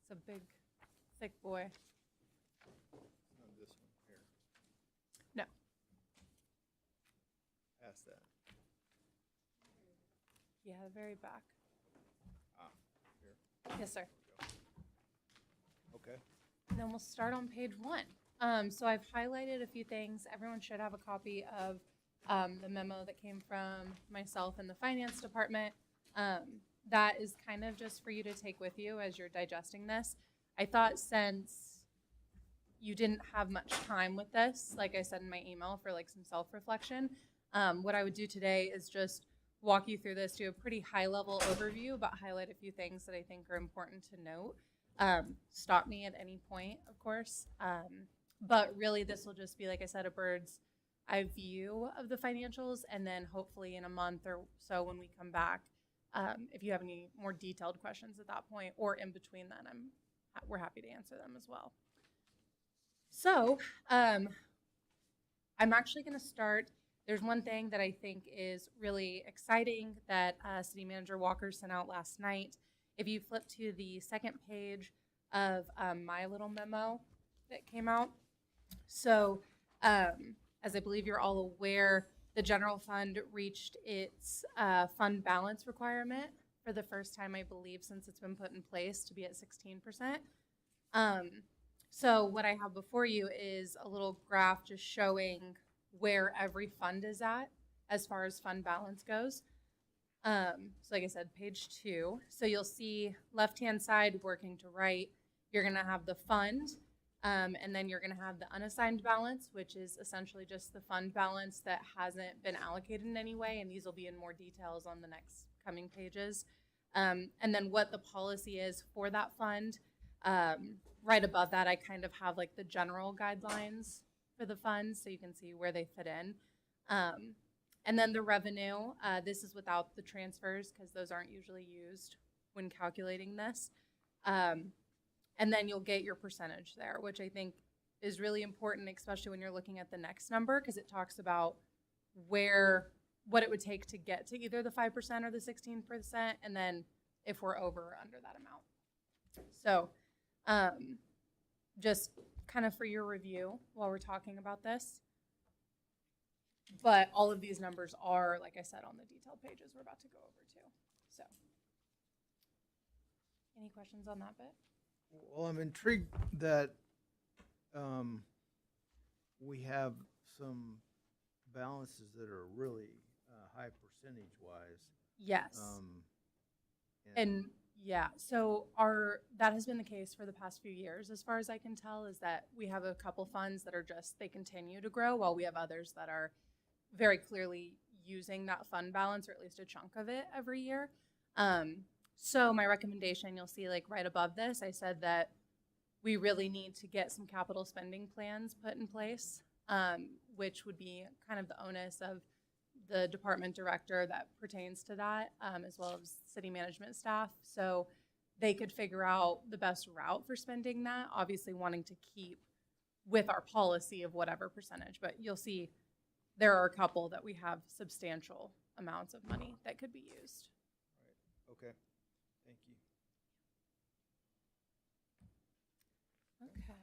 D: It's a big, thick boy.
A: Not this one, here.
D: No.
A: Past that.
D: Yeah, the very back.
A: Ah, here,
D: Yes, sir.
A: okay.
D: And then we'll start on page 1. So I've highlighted a few things. Everyone should have a copy of the memo that came from myself and the finance department. That is kind of just for you to take with you as you're digesting this. I thought since you didn't have much time with this, like I said in my email, for like some self-reflection, what I would do today is just walk you through this, do a pretty high-level overview, but highlight a few things that I think are important to note. Stop me at any point, of course. But really, this will just be, like I said, a bird's eye view of the financials, and then hopefully in a month or so when we come back, if you have any more detailed questions at that point, or in between then, we're happy to answer them as well. So, I'm actually going to start. There's one thing that I think is really exciting that City Manager Walker sent out last night. If you flip to the second page of my little memo that came out. So, as I believe you're all aware, the general fund reached its fund balance requirement for the first time, I believe, since it's been put in place to be at 16%. So what I have before you is a little graph just showing where every fund is at as far as fund balance goes. So like I said, page 2. So you'll see left-hand side working to right. You're going to have the fund, and then you're going to have the unassigned balance, which is essentially just the fund balance that hasn't been allocated in any way, and these will be in more details on the next coming pages. And then what the policy is for that fund. Right above that, I kind of have like the general guidelines for the funds, so you can see where they fit in. And then the revenue, this is without the transfers because those aren't usually used when calculating this. And then you'll get your percentage there, which I think is really important, especially when you're looking at the next number, because it talks about what it would take to get to either the 5% or the 16%, and then if we're over or under that amount. So just kind of for your review while we're talking about this. But all of these numbers are, like I said, on the detailed pages we're about to go over too. So, any questions on that bit?
A: Well, I'm intrigued that we have some balances that are really high percentage-wise.
D: Yes. And yeah, so that has been the case for the past few years, as far as I can tell, is that we have a couple funds that are they continue to grow, while we have others that are very clearly using that fund balance, or at least a chunk of it every year. So my recommendation, you'll see like right above this, I said that we really need to get some capital spending plans put in place, which would be kind of the onus of the department director that pertains to that, as well as city management staff. So they could figure out the best route for spending that, obviously wanting to keep with our policy of whatever percentage, but you'll see there are a couple that we have substantial amounts of money that could be used.
A: Right. Okay. Thank you.
D: Okay.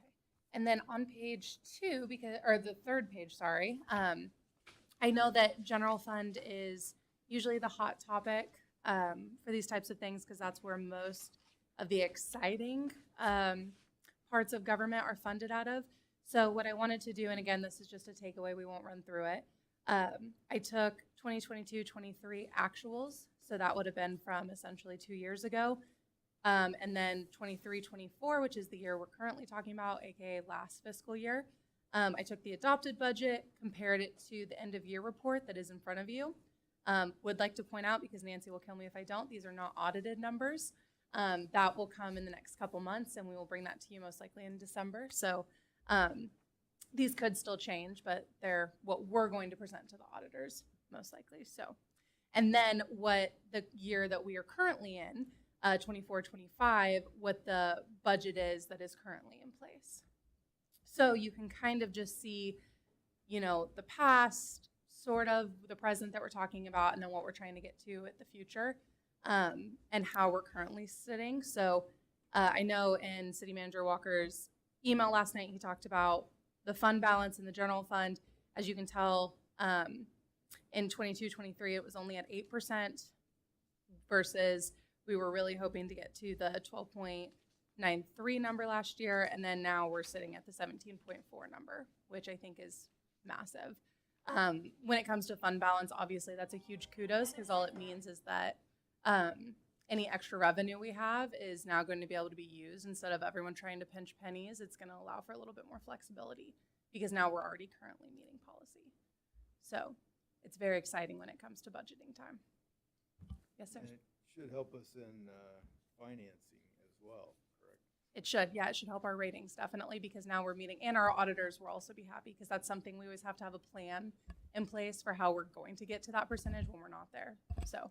D: And then on page 2, or the third page, sorry, I know that general fund is usually the hot topic for these types of things because that's where most of the exciting parts of government are funded out of. So what I wanted to do, and again, this is just a takeaway, we won't run through it. I took 2022-23 actuals, so that would have been from essentially 2 years ago. And then 23-24, which is the year we're currently talking about, aka last fiscal year. I took the adopted budget, compared it to the end of year report that is in front of you. Would like to point out, because Nancy will kill me if I don't, these are not audited numbers. That will come in the next couple months, and we will bring that to you most likely in December. So these could still change, but they're what we're going to present to the auditors most likely. So, and then what the year that we are currently in, 24-25, what the budget is that is currently in place. So you can kind of just see, you know, the past, sort of the present that we're talking about, and then what we're trying to get to at the future, and how we're currently sitting. So I know in City Manager Walker's email last night, he talked about the fund balance in the general fund. As you can tell, in 22-23, it was only at 8% versus we were really hoping to get to the 12.93 number last year. And then now we're sitting at the 17.4 number, which I think is massive. When it comes to fund balance, obviously that's a huge kudos because all it means is that any extra revenue we have is now going to be able to be used instead of everyone trying to pinch pennies. It's going to allow for a little bit more flexibility because now we're already currently meeting policy. So it's very exciting when it comes to budgeting time. Yes, sir.
A: And it should help us in financing as well, correct?
D: It should, yeah, it should help our ratings definitely because now we're meeting, and our auditors will also be happy because that's something we always have to have a plan in place for how we're going to get to that percentage when we're not there. So,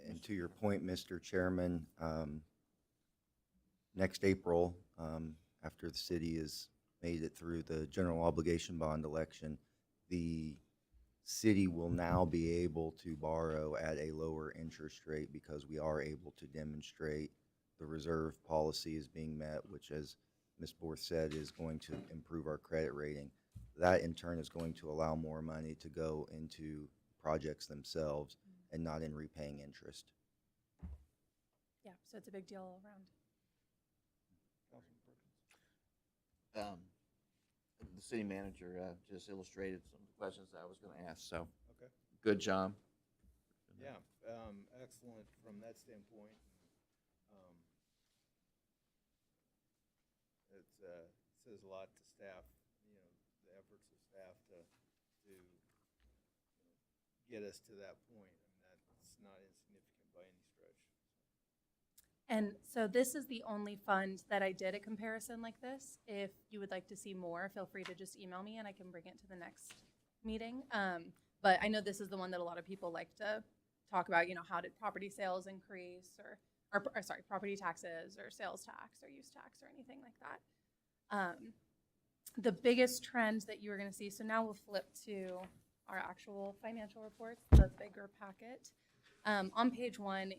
G: And to your point, Mr. Chairman, next April, after the city has made it through the general obligation bond election, the city will now be able to borrow at a lower interest rate because we are able to demonstrate the reserve policy is being met, which, as Ms. Borth said, is going to improve our credit rating. That in turn is going to allow more money to go into projects themselves and not in repaying interest.
D: yeah, so it's a big deal all around.
A: Councilman Perkins?
B: The city manager just illustrated some of the questions that I was going to ask, so
A: Okay.
B: good job.
A: Yeah, excellent from that standpoint. It says a lot to staff, the efforts of staff to get us to that point. And that's not insignificant by any stretch.
D: And so this is the only fund that I did a comparison like this. If you would like to see more, feel free to just email me and I can bring it to the next meeting. But I know this is the one that a lot of people like to talk about, how did property sales increase or sorry, property taxes or sales tax or use tax or anything like that. The biggest trend that you are going to see, so now we'll flip to our actual financial reports, the bigger packet. On page 1,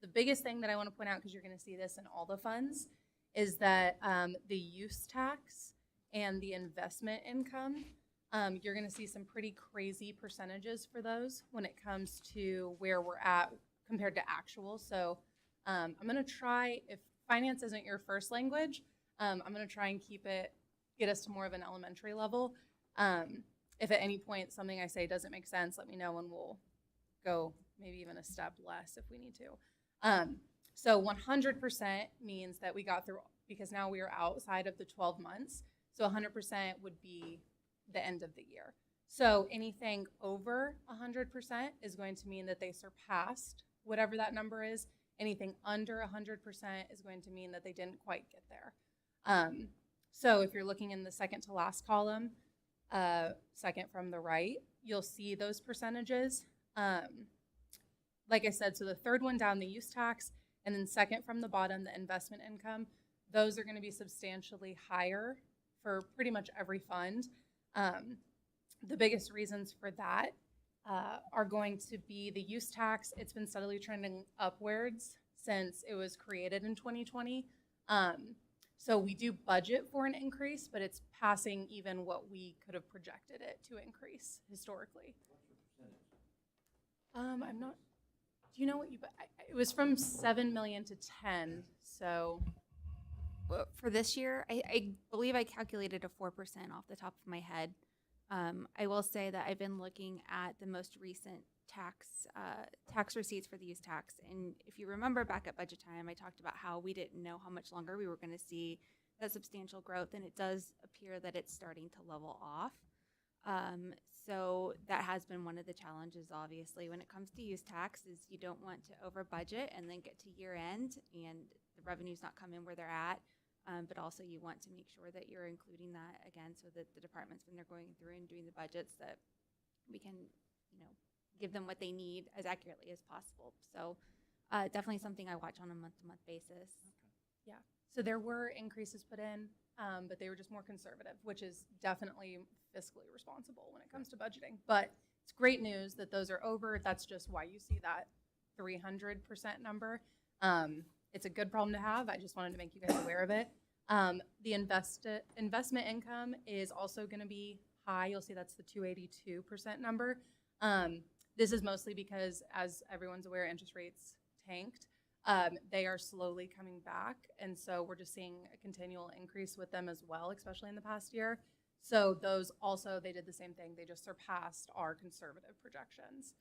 D: the biggest thing that I want to point out, because you're going to see this in all the funds, is that the use tax and the investment income, you're going to see some pretty crazy percentages for those when it comes to where we're at compared to actual. So I'm going to try, if finance isn't your first language, I'm going to try and get us to more of an elementary level. If at any point something I say doesn't make sense, let me know and we'll go maybe even a step less if we need to. So 100% means that we got through, because now we are outside of the 12 months. So 100% would be the end of the year. So anything over 100% is going to mean that they surpassed whatever that number is. Anything under 100% is going to mean that they didn't quite get there. So if you're looking in the second to last column, second from the right, you'll see those percentages. Like I said, so the third one down, the use tax, and then second from the bottom, the investment income, those are going to be substantially higher for pretty much every fund. The biggest reasons for that are going to be the use tax. It's been steadily trending upwards since it was created in 2020. So we do budget for an increase, but it's passing even what we could have projected it to increase historically. I'm not, do you know what it was from 7 million to 10, so.
I: Well, for this year, I believe I calculated a 4% off the top of my head. I will say that I've been looking at the most recent tax receipts for the use tax. And if you remember back at budget time, I talked about how we didn't know how much longer we were going to see that substantial growth. And it does appear that it's starting to level off. So that has been one of the challenges, obviously, when it comes to use tax, is you don't want to over budget and then get to year end and the revenues not come in where they're at. But also you want to make sure that you're including that again, so that the departments, when they're going through and doing the budgets, that we can, give them what they need as accurately as possible. So definitely something I watch on a month-to-month basis.
D: Yeah, so there were increases put in, but they were just more conservative, which is definitely fiscally responsible when it comes to budgeting. But it's great news that those are over. That's just why you see that 300% number. It's a good problem to have. I just wanted to make you guys aware of it. The investment income is also going to be high. You'll see that's the 282% number. This is mostly because, as everyone's aware, interest rates tanked. They are slowly coming back, and so we're just seeing a continual increase with them as well, especially in the past year. So those also, they did the same thing. They just surpassed our conservative projections,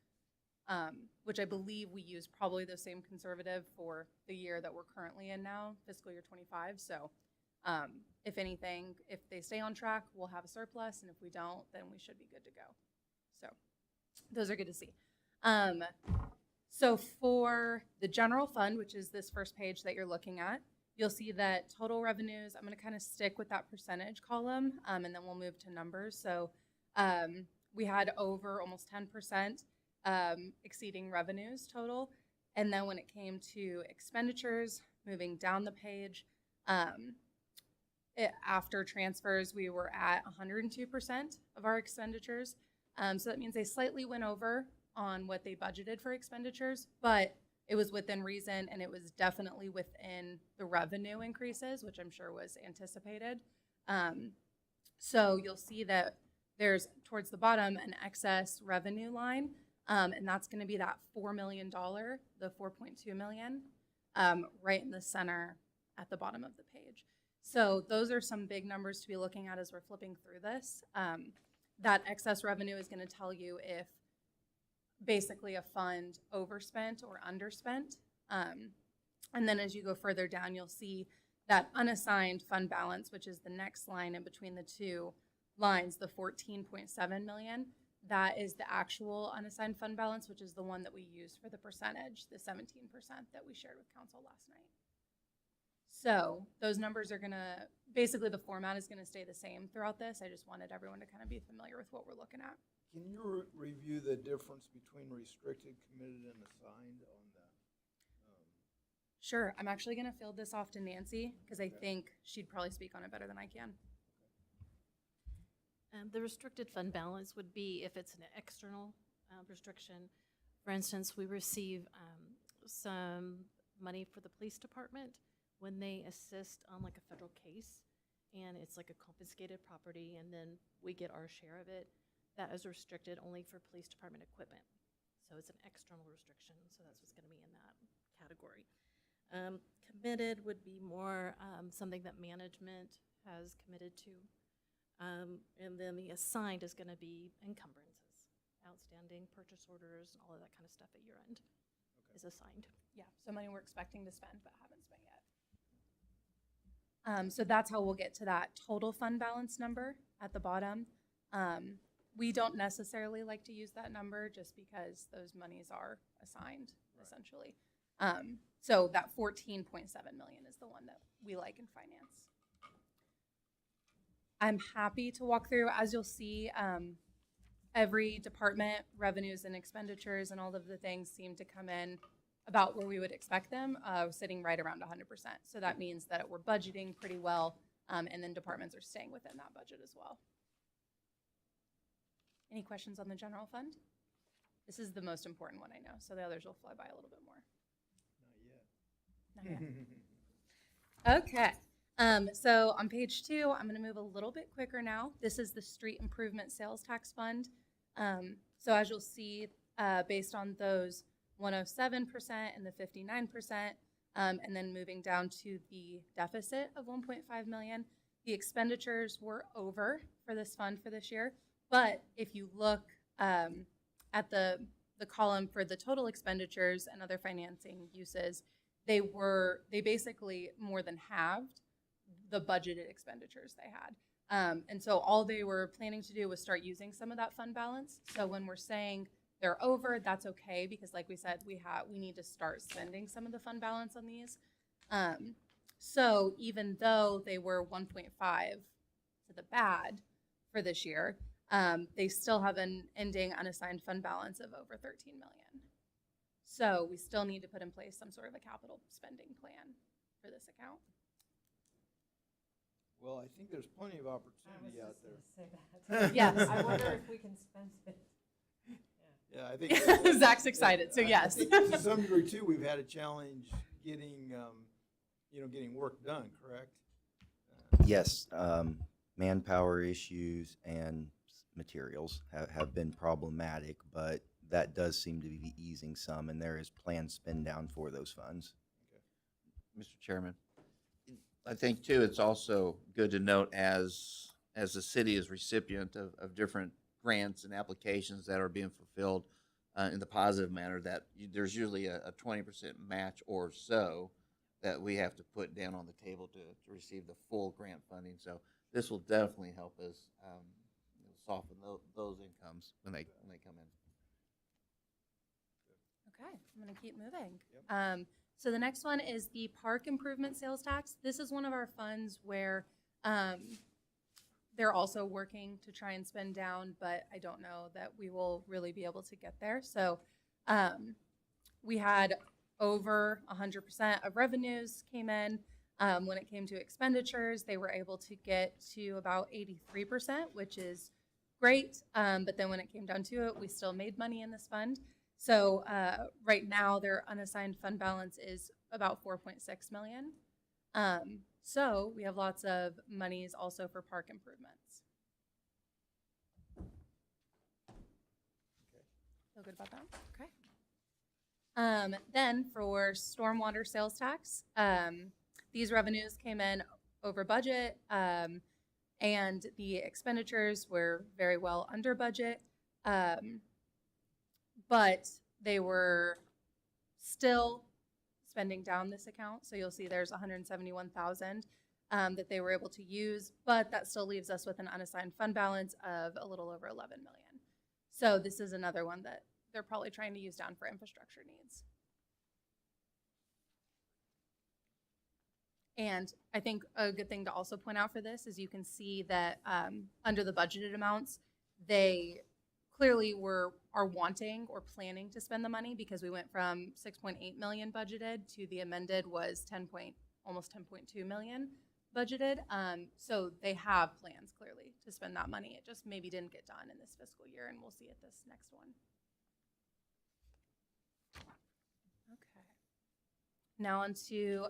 D: which I believe we use probably the same conservative for the year that we're currently in now, fiscal year 25. So if anything, if they stay on track, we'll have a surplus, and if we don't, then we should be good to go. So those are good to see. So for the general fund, which is this first page that you're looking at, you'll see that total revenues, I'm going to kind of stick with that percentage column, and then we'll move to numbers. So we had over almost 10% exceeding revenues total. And then when it came to expenditures, moving down the page, after transfers, we were at 102% of our expenditures. So that means they slightly went over on what they budgeted for expenditures, but it was within reason, and it was definitely within the revenue increases, which I'm sure was anticipated. So you'll see that there's, towards the bottom, an excess revenue line, and that's going to be that $4 million, the $4.2 million, right in the center at the bottom of the page. So those are some big numbers to be looking at as we're flipping through this. That excess revenue is going to tell you if basically a fund overspent or underspent. And then as you go further down, you'll see that unassigned fund balance, which is the next line in between the two lines, the 14.7 million. That is the actual unassigned fund balance, which is the one that we use for the percentage, the 17% that we shared with council last night. So those numbers are gonna, basically the format is gonna stay the same throughout this. I just wanted everyone to kind of be familiar with what we're looking at.
A: Can you review the difference between restricted, committed, and assigned on the?
D: Sure, I'm actually gonna field this off to Nancy because I think she'd probably speak on it better than I can.
J: The restricted fund balance would be if it's an external restriction. For instance, we receive some money for the police department when they assist on like a federal case, and it's like a confiscated property, and then we get our share of it. That is restricted only for police department equipment. So it's an external restriction, so that's what's gonna be in that category. Committed would be more something that management has committed to. And then the assigned is gonna be encumbrances, outstanding purchase orders, and all of that kind of stuff at year end is assigned.
D: Yeah, so money we're expecting to spend but haven't spent yet. So that's how we'll get to that total fund balance number at the bottom. We don't necessarily like to use that number just because those monies are assigned, essentially. So that 14.7 million is the one that we like in finance. I'm happy to walk through, as you'll see, every department, revenues and expenditures and all of the things seem to come in about where we would expect them, sitting right around 100%. So that means that we're budgeting pretty well, and then departments are staying within that budget as well. Any questions on the general fund? This is the most important one, I know, so the others will fly by a little bit more.
A: Not yet.
D: Not yet. Okay. So on page 2, I'm going to move a little bit quicker now. This is the Street Improvement Sales Tax Fund. So as you'll see, based on those 107% and the 59%, and then moving down to the deficit of 1.5 million, the expenditures were over for this fund for this year. But if you look at the column for the total expenditures and other financing uses, they basically more than halved the budgeted expenditures they had. And so all they were planning to do was start using some of that fund balance. So when we're saying they're over, that's okay, because like we said, we need to start spending some of the fund balance on these. So even though they were 1.5 to the bad for this year, they still have an ending unassigned fund balance of over 13 million. So we still need to put in place some sort of a capital spending plan for this account.
A: Well, I think there's plenty of opportunity out there.
D: Yes.
C: I wonder if we can spend it.
A: Yeah, I think
D: Zach's excited, so yes.
A: I think to some degree too, we've had a challenge getting, getting work done, correct?
G: Yes, manpower issues and materials have been problematic, but that does seem to be easing some, and there is planned spend down for those funds.
B: Mr. Chairman, I think too, it's also good to note as the city is recipient of different grants and applications that are being fulfilled in the positive manner, that there's usually a 20% match or so that we have to put down on the table to receive the full grant funding. So this will definitely help us soften those incomes when they come in.
D: Okay, I'm gonna keep moving. So the next one is the park improvement sales tax. This is one of our funds where they're also working to try and spend down, but I don't know that we will really be able to get there. So we had over 100% of revenues came in. When it came to expenditures, they were able to get to about 83%, which is great. But then when it came down to it, we still made money in this fund. So right now, their unassigned fund balance is about 4.6 million. So we have lots of monies also for park improvements. Feel good about that? Okay. Then for stormwater sales tax, these revenues came in over budget, and the expenditures were very well under budget, but they were still spending down this account. So you'll see there's 171,000 that they were able to use, but that still leaves us with an unassigned fund balance of a little over 11 million. So this is another one that they're probably trying to use down for infrastructure needs. And I think a good thing to also point out for this is you can see that under the budgeted amounts, they clearly are wanting or planning to spend the money, because we went from 6.8 million budgeted to the amended was almost 10.2 million budgeted. So they have plans clearly to spend that money. It just maybe didn't get done in this fiscal year, and we'll see it this next one. Okay. Now onto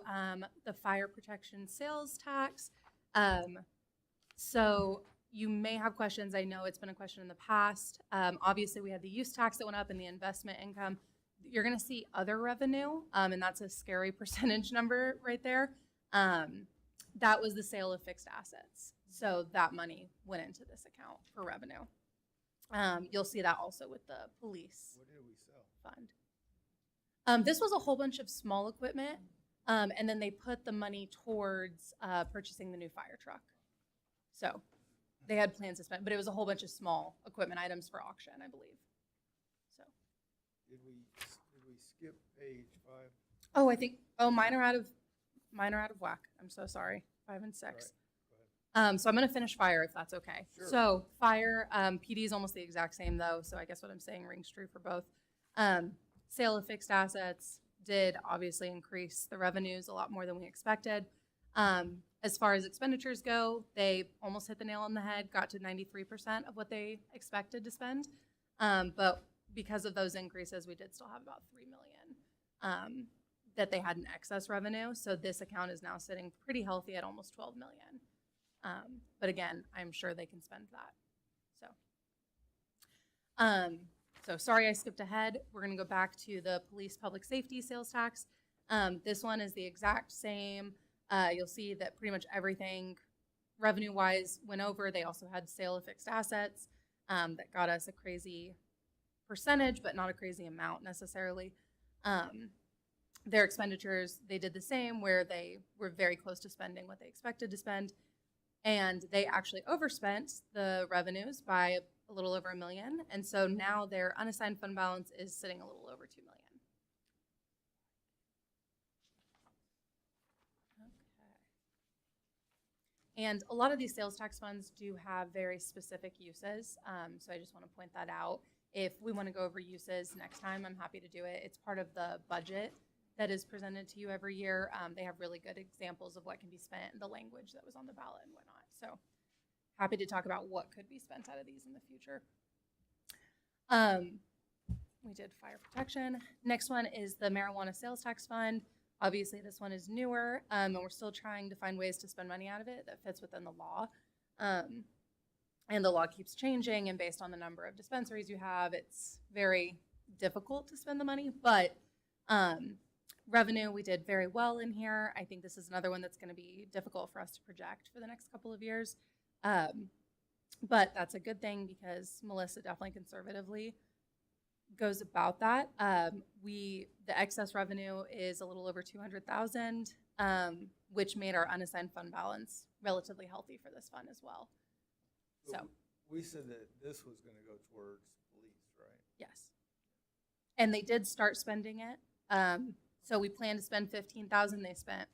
D: the fire protection sales tax. So you may have questions. I know it's been a question in the past. Obviously, we had the use tax that went up and the investment income. You're going to see other revenue, and that's a scary percentage number right there. That was the sale of fixed assets. So that money went into this account for revenue. You'll see that also with the police
A: What did we sell?
D: fund. This was a whole bunch of small equipment, and then they put the money towards purchasing the new fire truck. So they had plans to spend, but it was a whole bunch of small equipment items for auction, I believe. So.
A: Did we skip page 5?
D: Oh, I think. Oh, mine are out of whack. I'm so sorry. 5 and 6.
A: Right. Go ahead.
D: So I'm going to finish fire if that's okay.
A: Sure.
D: So fire, PD is almost the exact same though. So I guess what I'm saying rings true for both. Sale of fixed assets did obviously increase the revenues a lot more than we expected. As far as expenditures go, they almost hit the nail on the head, got to 93% of what they expected to spend. But because of those increases, we did still have about 3 million that they had in excess revenue. So this account is now sitting pretty healthy at almost 12 million. But again, I'm sure they can spend that. So sorry I skipped ahead. We're going to go back to the police public safety sales tax. This one is the exact same. You'll see that pretty much everything revenue-wise went over. They also had sale of fixed assets that got us a crazy percentage, but not a crazy amount necessarily. Their expenditures, they did the same, where they were very close to spending what they expected to spend. And they actually overspent the revenues by a little over $1 million. And so now their unassigned fund balance is sitting a little over $2 million. And a lot of these sales tax funds do have very specific uses. So I just want to point that out. If we want to go over uses next time, I'm happy to do it. It's part of the budget that is presented to you every year. They have really good examples of what can be spent and the language that was on the ballot and whatnot. So happy to talk about what could be spent out of these in the future. We did fire protection. Next one is the marijuana sales tax fund. Obviously, this one is newer, and we're still trying to find ways to spend money out of it that fits within the law. And the law keeps changing, and based on the number of dispensaries you have, it's very difficult to spend the money. But revenue, we did very well in here. I think this is another one that's going to be difficult for us to project for the next couple of years. But that's a good thing because Melissa definitely conservatively goes about that. The excess revenue is a little over 200,000, which made our unassigned fund balance relatively healthy for this fund as well. So,
A: We said that this was gonna go towards police, right?
D: yes. And they did start spending it. So we planned to spend 15,000. They spent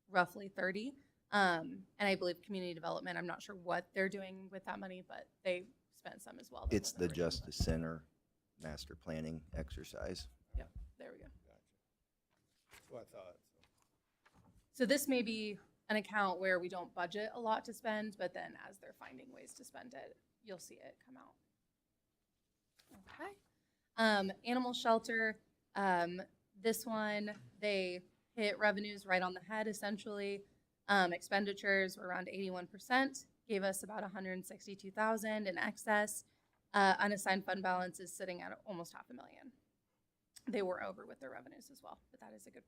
D: roughly 30. And I believe community development, I'm not sure what they're doing with that money, but they spent some as well. that
G: It's
D: wasn't
G: the
D: originally
G: Justice Center master planning exercise.
D: budgeted. Yep, there we go.
A: Gotcha. That's what I thought, so.
D: So this may be an account where we don't budget a lot to spend, but then as they're finding ways to spend it, you'll see it come out. Okay. Animal shelter, this one, they hit revenues right on the head, essentially. Expenditures were around 81%, gave us about 162,000 in excess. Unassigned fund balance is sitting at almost $500,000. They were over with their revenues as well, but that is a good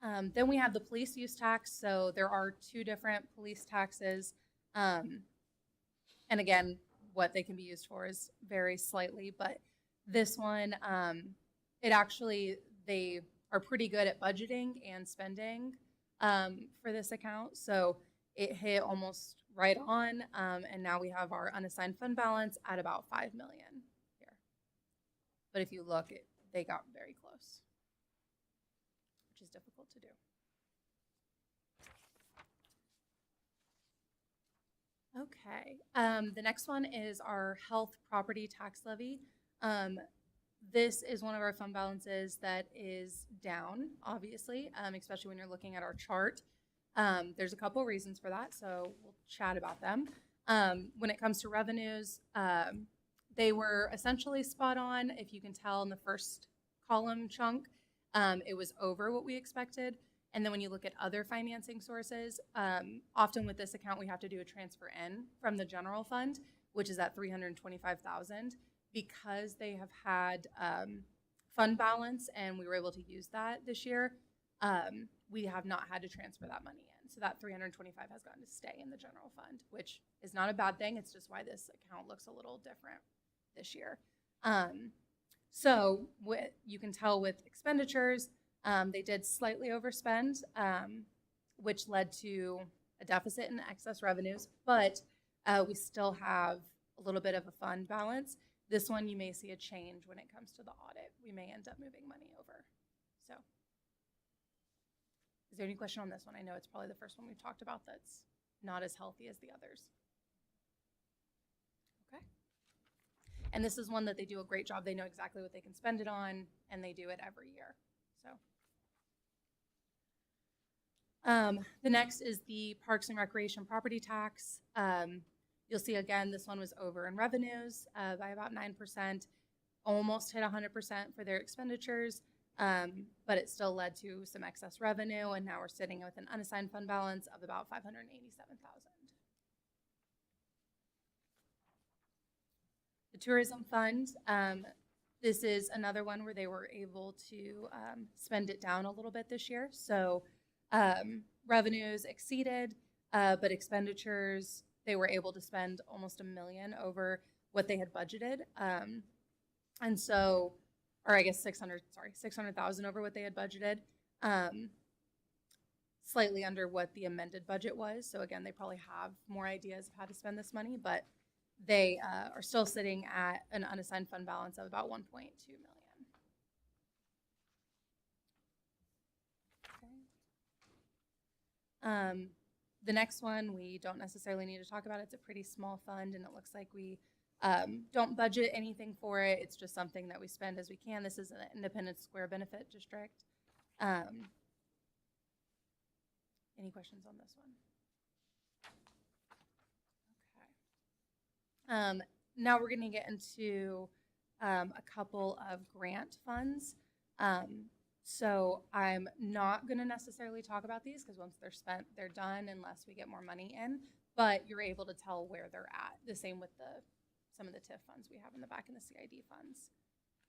D: problem. Then we have the police use tax. So there are two different police taxes. And again, what they can be used for is very slightly, but this one, they are pretty good at budgeting and spending for this account. So it hit almost right on, and now we have our unassigned fund balance at about $5 million here. But if you look, they got very close, which is difficult to do. Okay, the next one is our health property tax levy. This is one of our fund balances that is down, obviously, especially when you're looking at our chart. There's a couple reasons for that, so we'll chat about them. When it comes to revenues, they were essentially spot on. If you can tell in the first column chunk, it was over what we expected. And then when you look at other financing sources, often with this account, we have to do a transfer in from the general fund, which is at $325,000. Because they have had fund balance and we were able to use that this year, we have not had to transfer that money in. So that 325 has gotten to stay in the general fund, which is not a bad thing. It's just why this account looks a little different this year. So you can tell with expenditures, they did slightly overspend, which led to a deficit in excess revenues, but we still have a little bit of a fund balance. This one, you may see a change when it comes to the audit. We may end up moving money over. So, is there any question on this one? I know it's probably the first one we've talked about that's not as healthy as the others. Okay. And this is one that they do a great job. They know exactly what they can spend it on, and they do it every year. So, the next is the Parks and Recreation property tax. You'll see again, this one was over in revenues by about 9%, almost hit 100% for their expenditures, but it still led to some excess revenue, and now we're sitting with an unassigned fund balance of about $587,000. The tourism fund, this is another one where they were able to spend it down a little bit this year. So revenues exceeded, but expenditures, they were able to spend almost $1 million over what they had budgeted. And so, or I guess 600,000 over what they had budgeted, slightly under what the amended budget was. So again, they probably have more ideas of how to spend this money, but they are still sitting at an unassigned fund balance of about 1.2 million. Okay. The next one, we don't necessarily need to talk about. It's a pretty small fund, and it looks like we don't budget anything for it. It's just something that we spend as we can. This is an Independence Square Benefit District. Any questions on this one? Okay. Now we're going to get into a couple of grant funds. So I'm not going to necessarily talk about these because once they're spent, they're done unless we get more money in. But you're able to tell where they're at. The same with some of the TIF funds we have in the back and the CID funds.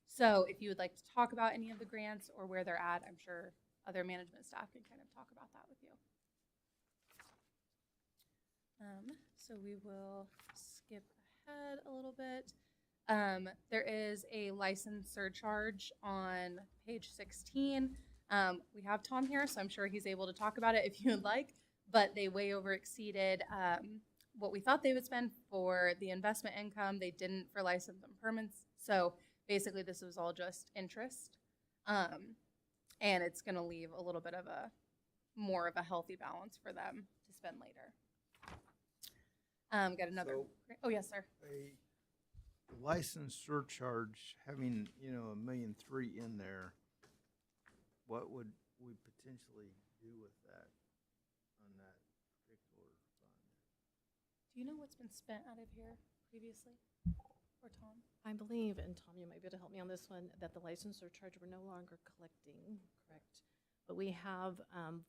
D: So if you would like to talk about any of the grants or where they're at, I'm sure other management staff can kind of talk about that with you. So we will skip ahead a little bit. There is a license surcharge on page 16. We have Tom here, so I'm sure he's able to talk about it if you would like, but they way over exceeded what we thought they would spend for the investment income. They didn't for license and permits. So basically this was all just interest. And it's going to leave a little bit of more of a healthy balance for them to spend later. Got another.
A: So-
D: Oh, yes, sir.
A: A license surcharge, having, $1.3 million in there, what would we potentially do with that on that particular fund?
D: Do you know what's been spent out of here previously? Or Tom?
J: I believe, and Tom, you might be able to help me on this one, that the license surcharge we're no longer collecting, correct? But we have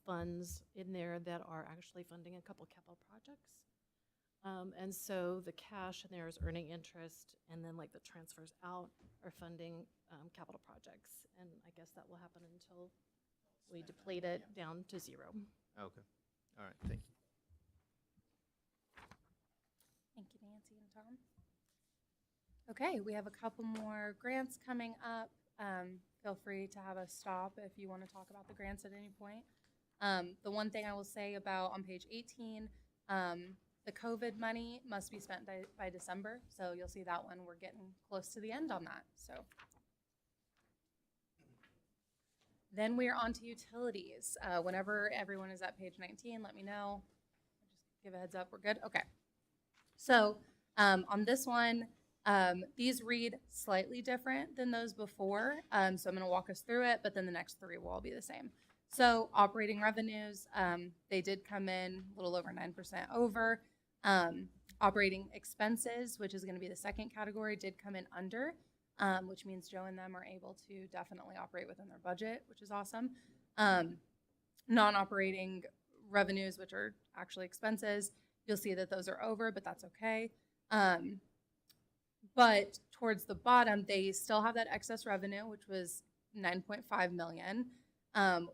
J: funds in there that are actually funding a couple capital projects. And so the cash in there is earning interest, and then like the transfers out are funding capital projects. And I guess that will happen until we deplete it down to zero.
A: Okay, all right, thank you.
D: Thank you, Nancy and Tom. Okay, we have a couple more grants coming up. Feel free to have us stop if you want to talk about the grants at any point. The one thing I will say about on page 18, the COVID money must be spent by December. So you'll see that one. We're getting close to the end on that. So then we are on to utilities. Whenever everyone is at page 19, let me know. Just give a heads up. We're good. Okay. So on this one, these read slightly different than those before. So I'm going to walk us through it, but then the next three will all be the same. So operating revenues, they did come in a little over 9% over. Operating expenses, which is going to be the second category, did come in under, which means Joe and them are able to definitely operate within their budget, which is awesome. Non-operating revenues, which are actually expenses, you'll see that those are over, but that's okay. But towards the bottom, they still have that excess revenue, which was 9.5 million.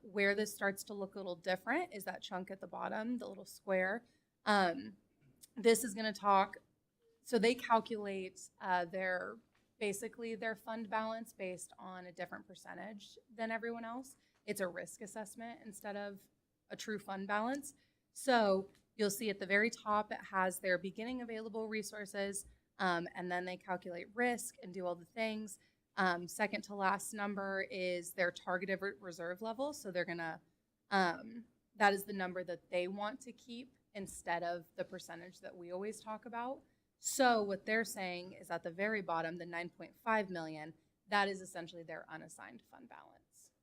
D: Where this starts to look a little different is that chunk at the bottom, the little square. This is going to talk, so they calculate basically their fund balance based on a different percentage than everyone else. It's a risk assessment instead of a true fund balance. So you'll see at the very top, it has their beginning available resources, and then they calculate risk and do all the things. Second to last number is their targeted reserve level. So they're going to, that is the number that they want to keep instead of the percentage that we always talk about. So what they're saying is at the very bottom, the 9.5 million, that is essentially their unassigned fund balance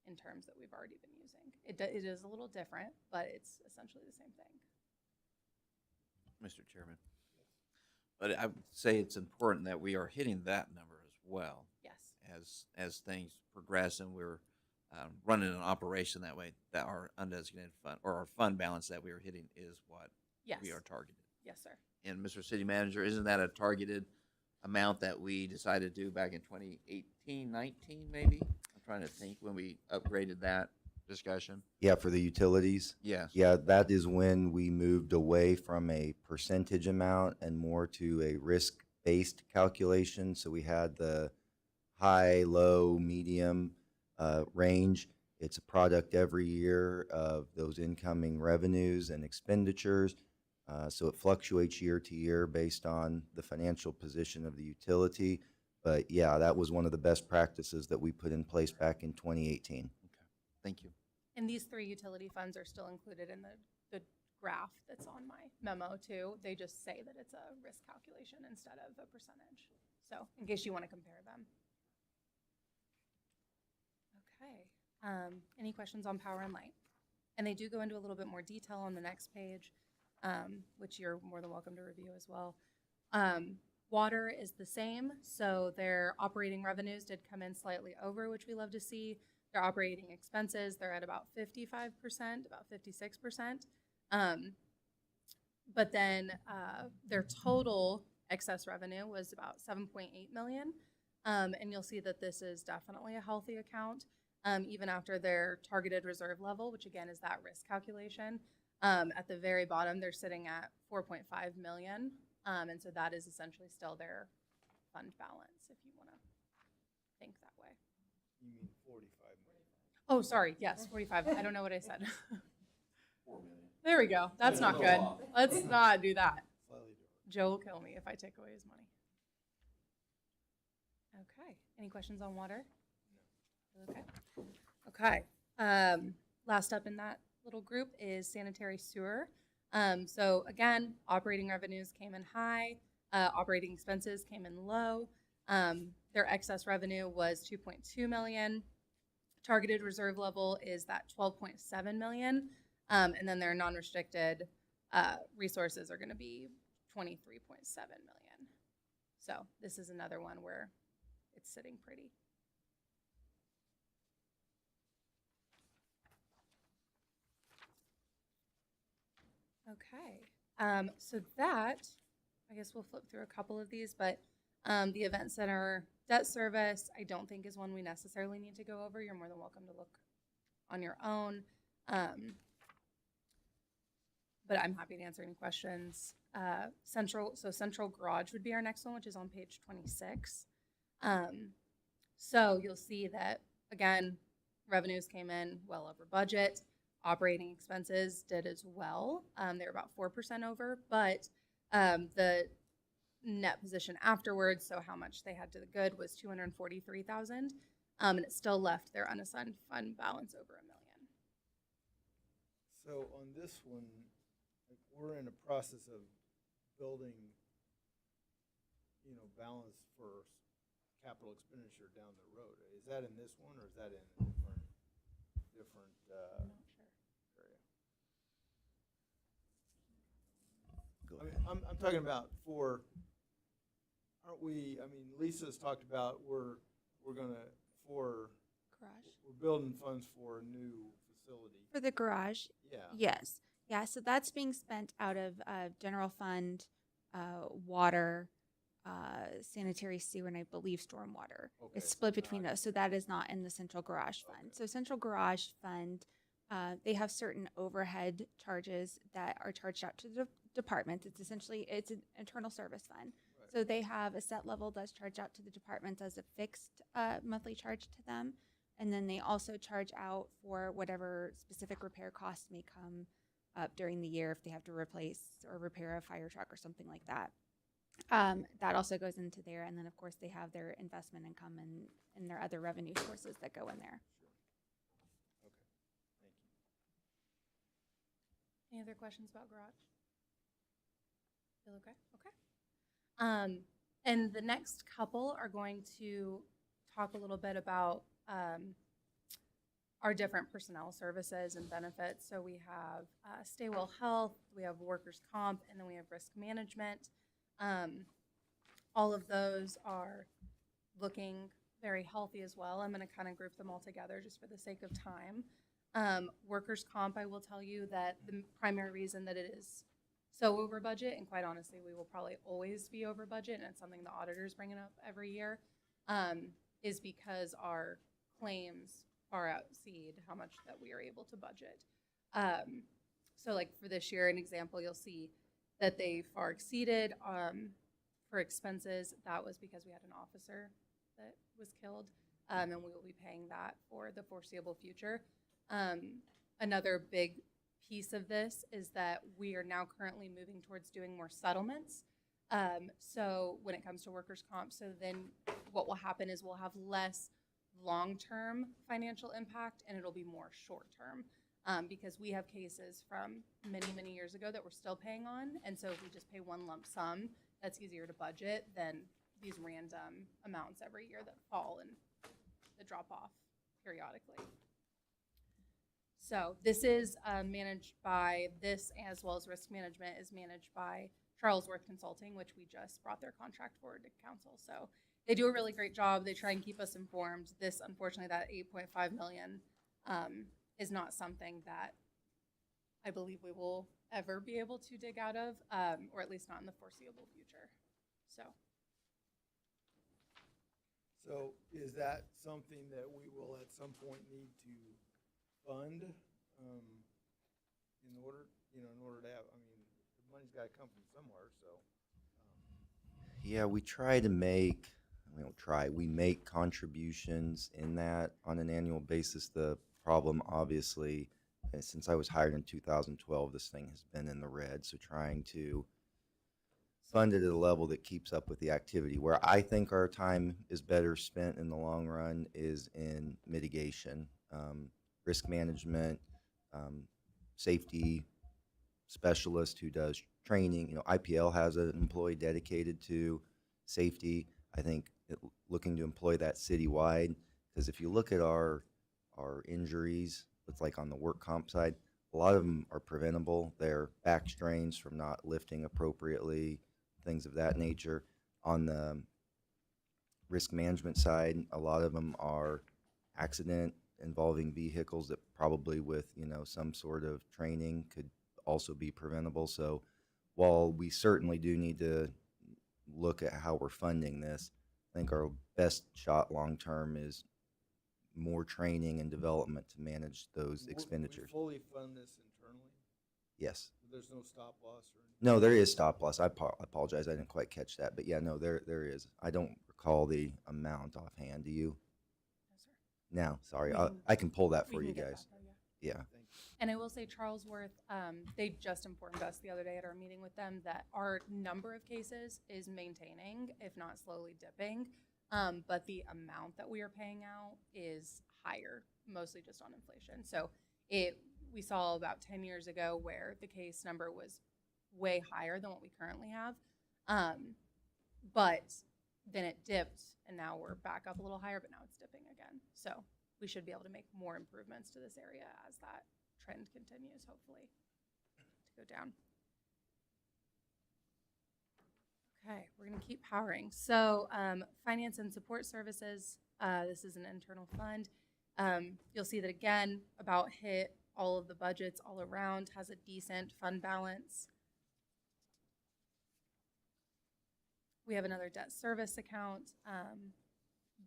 D: in terms that we've already been using. It is a little different, but it's essentially the same thing.
B: Mr. Chairman. But I would say it's important that we are hitting that number as well.
D: Yes.
B: As things progress and we're running an operation that way, that our undesignated fund or our fund balance that we are hitting is what
D: Yes.
B: we are targeted.
D: Yes, sir.
B: And Mr. City Manager, isn't that a targeted amount that we decided to do back in 2018, 19 maybe? I'm trying to think when we upgraded that discussion.
G: Yeah, for the utilities.
B: Yes.
G: Yeah, that is when we moved away from a percentage amount and more to a risk-based calculation. So we had the high, low, medium range. It's a product every year of those incoming revenues and expenditures. So it fluctuates year to year based on the financial position of the utility. But yeah, that was one of the best practices that we put in place back in 2018.
B: Okay. Thank you.
D: And these three utility funds are still included in the graph that's on my memo too. They just say that it's a risk calculation instead of a percentage. So in case you want to compare them. Okay. Any questions on power and light? And they do go into a little bit more detail on the next page, which you're more than welcome to review as well. Water is the same. So their operating revenues did come in slightly over, which we love to see. Their operating expenses, they're at about 55%, about 56%. But then their total excess revenue was about 7.8 million. And you'll see that this is definitely a healthy account, even after their targeted reserve level, which again is that risk calculation. At the very bottom, they're sitting at 4.5 million. And so that is essentially still their fund balance, if you want to think that way.
A: You mean 45 million?
D: Oh, sorry. Yes, 45. I don't know what I said.
B: 4 million.
D: There we go. That's not good. Let's not do that.
A: Slightly different.
D: Joe will kill me if I take away his money. Okay. Any questions on water? Okay. Okay. Last up in that little group is sanitary sewer. So again, operating revenues came in high, operating expenses came in low. Their excess revenue was 2.2 million. Targeted reserve level is that 12.7 million. And then their non-restricted resources are going to be 23.7 million. So this is another one where it's sitting pretty. Okay, so that, I guess we'll flip through a couple of these, but the event center debt service, I don't think is one we necessarily need to go over. You're more than welcome to look on your own. But I'm happy to answer any questions. Central Garage would be our next one, which is on page 26. So you'll see that, again, revenues came in well over budget. Operating expenses did as well. They're about 4% over, but the net position afterwards, so how much they had to the good, was 243,000, and it still left their unassigned fund balance over $1 million.
A: So on this one, like, we're in a process of building, balance for capital expenditure down the road. Is that in this one, or is that in a different
D: I'm not sure.
A: area?
G: Go
A: I mean,
G: ahead.
A: I'm talking about aren't we, Lisa's talked about we're
I: Garage.
A: building funds for a new facility.
I: For the garage,
A: Yeah.
I: yes. Yeah, so that's being spent out of general fund, water, sanitary sewer, and I believe stormwater.
A: Okay,
I: It's
A: so
I: split
A: it's
I: between
A: not-
I: those, so that is not in the central garage fund.
A: Okay.
I: So central garage fund, they have certain overhead charges that are charged out to the departments. It's essentially, it's an internal service fund.
A: Right.
I: So they have a set level that's charged out to the departments as a fixed monthly charge to them. And then they also charge out for whatever specific repair costs may come up during the year if they have to replace or repair a fire truck or something like that. That also goes into there. And then, of course, they have their investment income and their other revenue sources that go in there.
A: Okay, thank you.
D: Any other questions about garage? Feel okay? Okay. And the next couple are going to talk a little bit about our different personnel services and benefits. So we have Stay Well Health, we have workers' comp, and then we have risk management. All of those are looking very healthy as well. I'm going to kind of group them all together just for the sake of time. Workers' comp, I will tell you that the primary reason that it is so over budget, and quite honestly, we will probably always be over budget, and it's something the auditors bring it up every year, is because our claims far exceed how much that we are able to budget. So like for this year, an example, you'll see that they far exceeded for expenses. That was because we had an officer that was killed, and we will be paying that for the foreseeable future. Another big piece of this is that we are now currently moving towards doing more settlements. So when it comes to workers' comp, so then what will happen is we'll have less long-term financial impact and it'll be more short-term, because we have cases from many, many years ago that we're still paying on. And so if we just pay one lump sum, that's easier to budget than these random amounts every year that fall and that drop off periodically. So this is managed by this, as well as risk management, is managed by Charlesworth Consulting, which we just brought their contract forward to council. So they do a really great job. They try and keep us informed. This, unfortunately, that 8.5 million is not something that I believe we will ever be able to dig out of, or at least not in the foreseeable future. So.
A: So is that something that we will at some point need to fund, in order, in order to have, I mean, the money's gotta come from somewhere, so.
G: Yeah, we try to make, we don't try, we make contributions in that on an annual basis. The problem, obviously, since I was hired in 2012, this thing has been in the red. So trying to fund it at a level that keeps up with the activity. Where I think our time is better spent in the long run is in mitigation, risk management, safety specialist who does training. IPL has an employee dedicated to safety. I think looking to employ that citywide, because if you look at our injuries, it's like on the work comp side, a lot of them are preventable. They're back strains from not lifting appropriately, things of that nature. On the risk management side, a lot of them are accident involving vehicles that probably with, some sort of training could also be preventable. So while we certainly do need to look at how we're funding this, I think our best shot long-term is more training and development to manage those expenditures.
A: We fully fund this internally?
G: Yes.
A: There's no stop loss or anything?
G: No, there is stop loss. I apologize. I didn't quite catch that. But yeah, no, there is. I don't recall the amount offhand. Do you?
D: No, sir.
G: No, sorry.
D: We can-
G: I can pull that
D: We
G: for
D: can
G: you
D: get
G: guys.
D: that, though, yeah.
G: Yeah.
D: And I will say Charlesworth, they just informed us the other day at our meeting with them that our number of cases is maintaining, if not slowly dipping. But the amount that we are paying out is higher, mostly just on inflation. So we saw about 10 years ago where the case number was way higher than what we currently have. But then it dipped and now we're back up a little higher, but now it's dipping again. So we should be able to make more improvements to this area as that trend continues, hopefully, to go down. Okay, we're gonna keep powering. So finance and support services, this is an internal fund. You'll see that again, about hit all of the budgets all around, has a decent fund balance. We have another debt service account.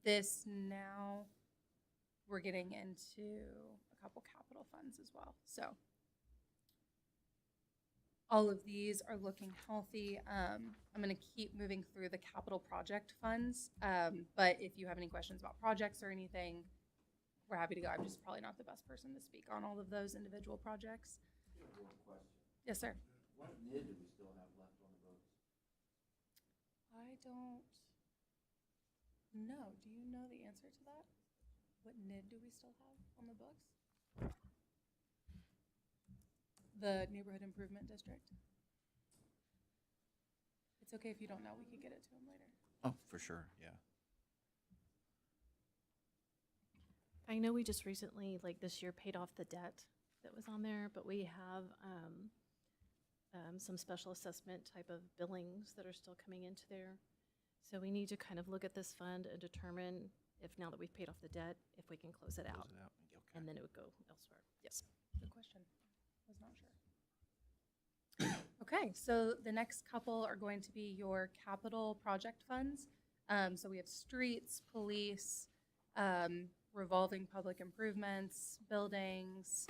D: This now, we're getting into a couple capital funds as well. So all of these are looking healthy. I'm going to keep moving through the capital project funds. But if you have any questions about projects or anything, we're happy to go. I'm just probably not the best person to speak on all of those individual projects. Yes, sir.
B: What NID do we still have left on the books?
D: I don't know. Do you know the answer to that? What NID do we still have on the books? The Neighborhood Improvement District. It's okay if you don't know. We could get it to him later.
B: Oh, for sure, yeah.
J: I know we just recently, like this year, paid off the debt that was on there, but we have some special assessment type of billings that are still coming into there. So we need to kind of look at this fund and determine if now that we've paid off the debt, if we can close it out.
B: Okay.
J: And then it would go elsewhere. Yes.
D: Good question. Was not sure. Okay, so the next couple are going to be your capital project funds. So we have streets, police, revolving public improvements, buildings,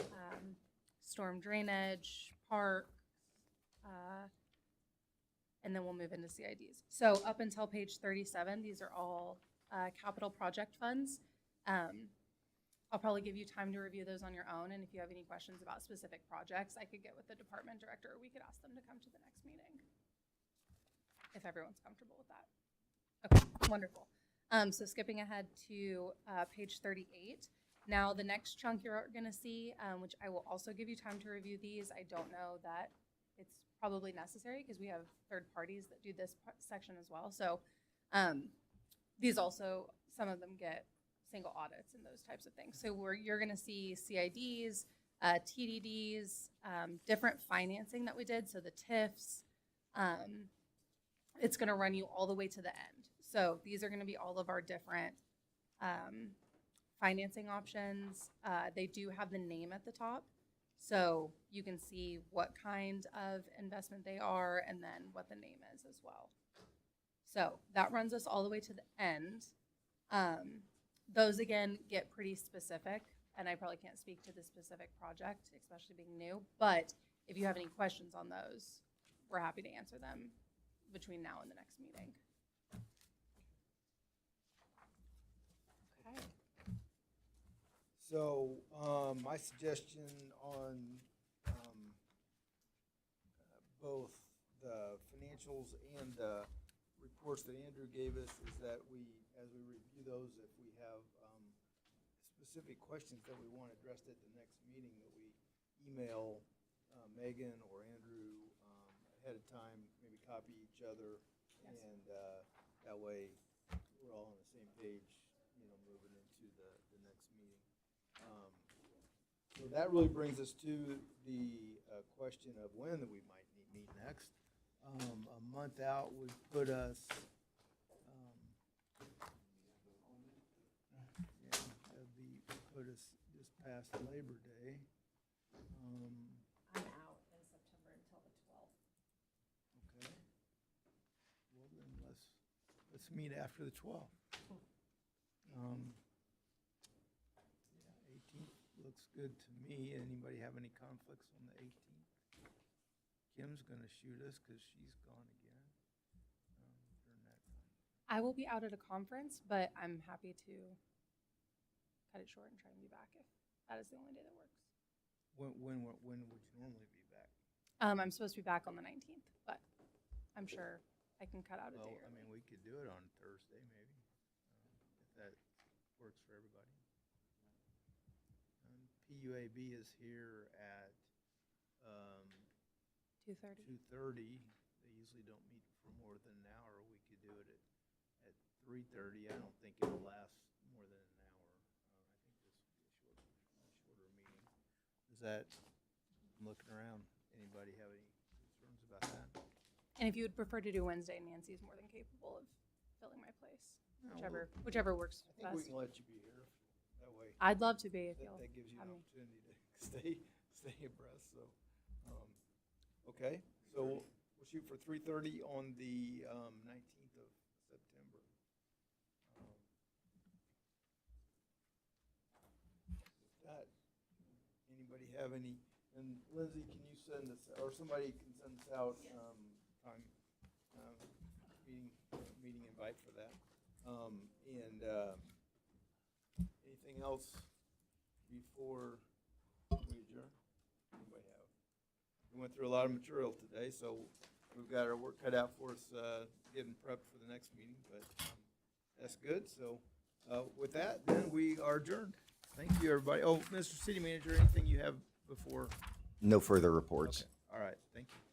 D: storm drainage, park, and then we'll move into CIDs. So up until page 37, these are all capital project funds. I'll probably give you time to review those on your own, and if you have any questions about specific projects, I could get with the department director, or we could ask them to come to the next meeting, if everyone's comfortable with that. Okay, wonderful. So skipping ahead to page 38. Now, the next chunk you're gonna see, which I will also give you time to review these. I don't know that it's probably necessary because we have third parties that do this section as well. So these also, some of them get single audits and those types of things. So you're gonna see CIDs, TDDs, different financing that we did. So the TIFs, it's gonna run you all the way to the end. So these are going to be all of our different financing options. They do have the name at the top, so you can see what kind of investment they are and then what the name is as well. So that runs us all the way to the end. Those again get pretty specific, and I probably can't speak to the specific project, especially being new, but if you have any questions on those, we're happy to answer them between now and the next meeting. Okay.
A: So, my suggestion on, both the financials and the reports that Andrew gave us is that we, as we review those, if we have, specific questions that we want addressed at the next meeting, that we email, Megan or Andrew, ahead of time, maybe copy each other,
D: Yes.
A: and, that way we're all on the same page, you know, moving into the next meeting. So that really brings us to the question of when that we might meet next. A month out would put us, yeah, that'd be, put us just past Labor Day.
C: I'm out in September until the 12th.
A: Okay. Well, then let's meet after the 12th. Yeah, 18th looks good to me. Anybody have any conflicts on the 18th? Kim's gonna shoot us because she's gone again during that time.
D: I will be out at a conference, but I'm happy to cut it short and try and be back if that is the only day that works.
A: When would you normally be back?
D: I'm supposed to be back on the 19th, but I'm sure I can cut out a
A: Well,
D: day
A: I
D: early.
A: mean, we could do it on Thursday, maybe, if that works for everybody. PUAB is here at
D: 2:30.
A: 2:30. They usually don't meet for more than an hour. We could do it at 3:30. I don't think it'll last more than an hour. I think this will be a shorter meeting. Is that, I'm looking around, anybody have any concerns about that?
D: And if you would prefer to do Wednesday, Nancy's more than capable of filling my place.
A: No,
D: Whichever works
A: I think we
D: best.
A: can let you be here, that way.
D: I'd love to be if you'll
A: That gives you
D: have
A: an
D: me.
A: opportunity to stay abreast, so, okay, so we'll shoot for 3:30 on the 19th of September. With that, anybody have any, and Lindsay, can you send us, or somebody can send us out, time, meeting invite for that? And, anything else before we adjourn? Anybody have? We went through a lot of material today, so we've got our work cut out for us, getting prepped for the next meeting, but that's good. So with that, then we are adjourned. Thank you, everybody. Oh, Mr. City Manager, anything you have before?
G: No further reports.
A: Okay. All right, thank you.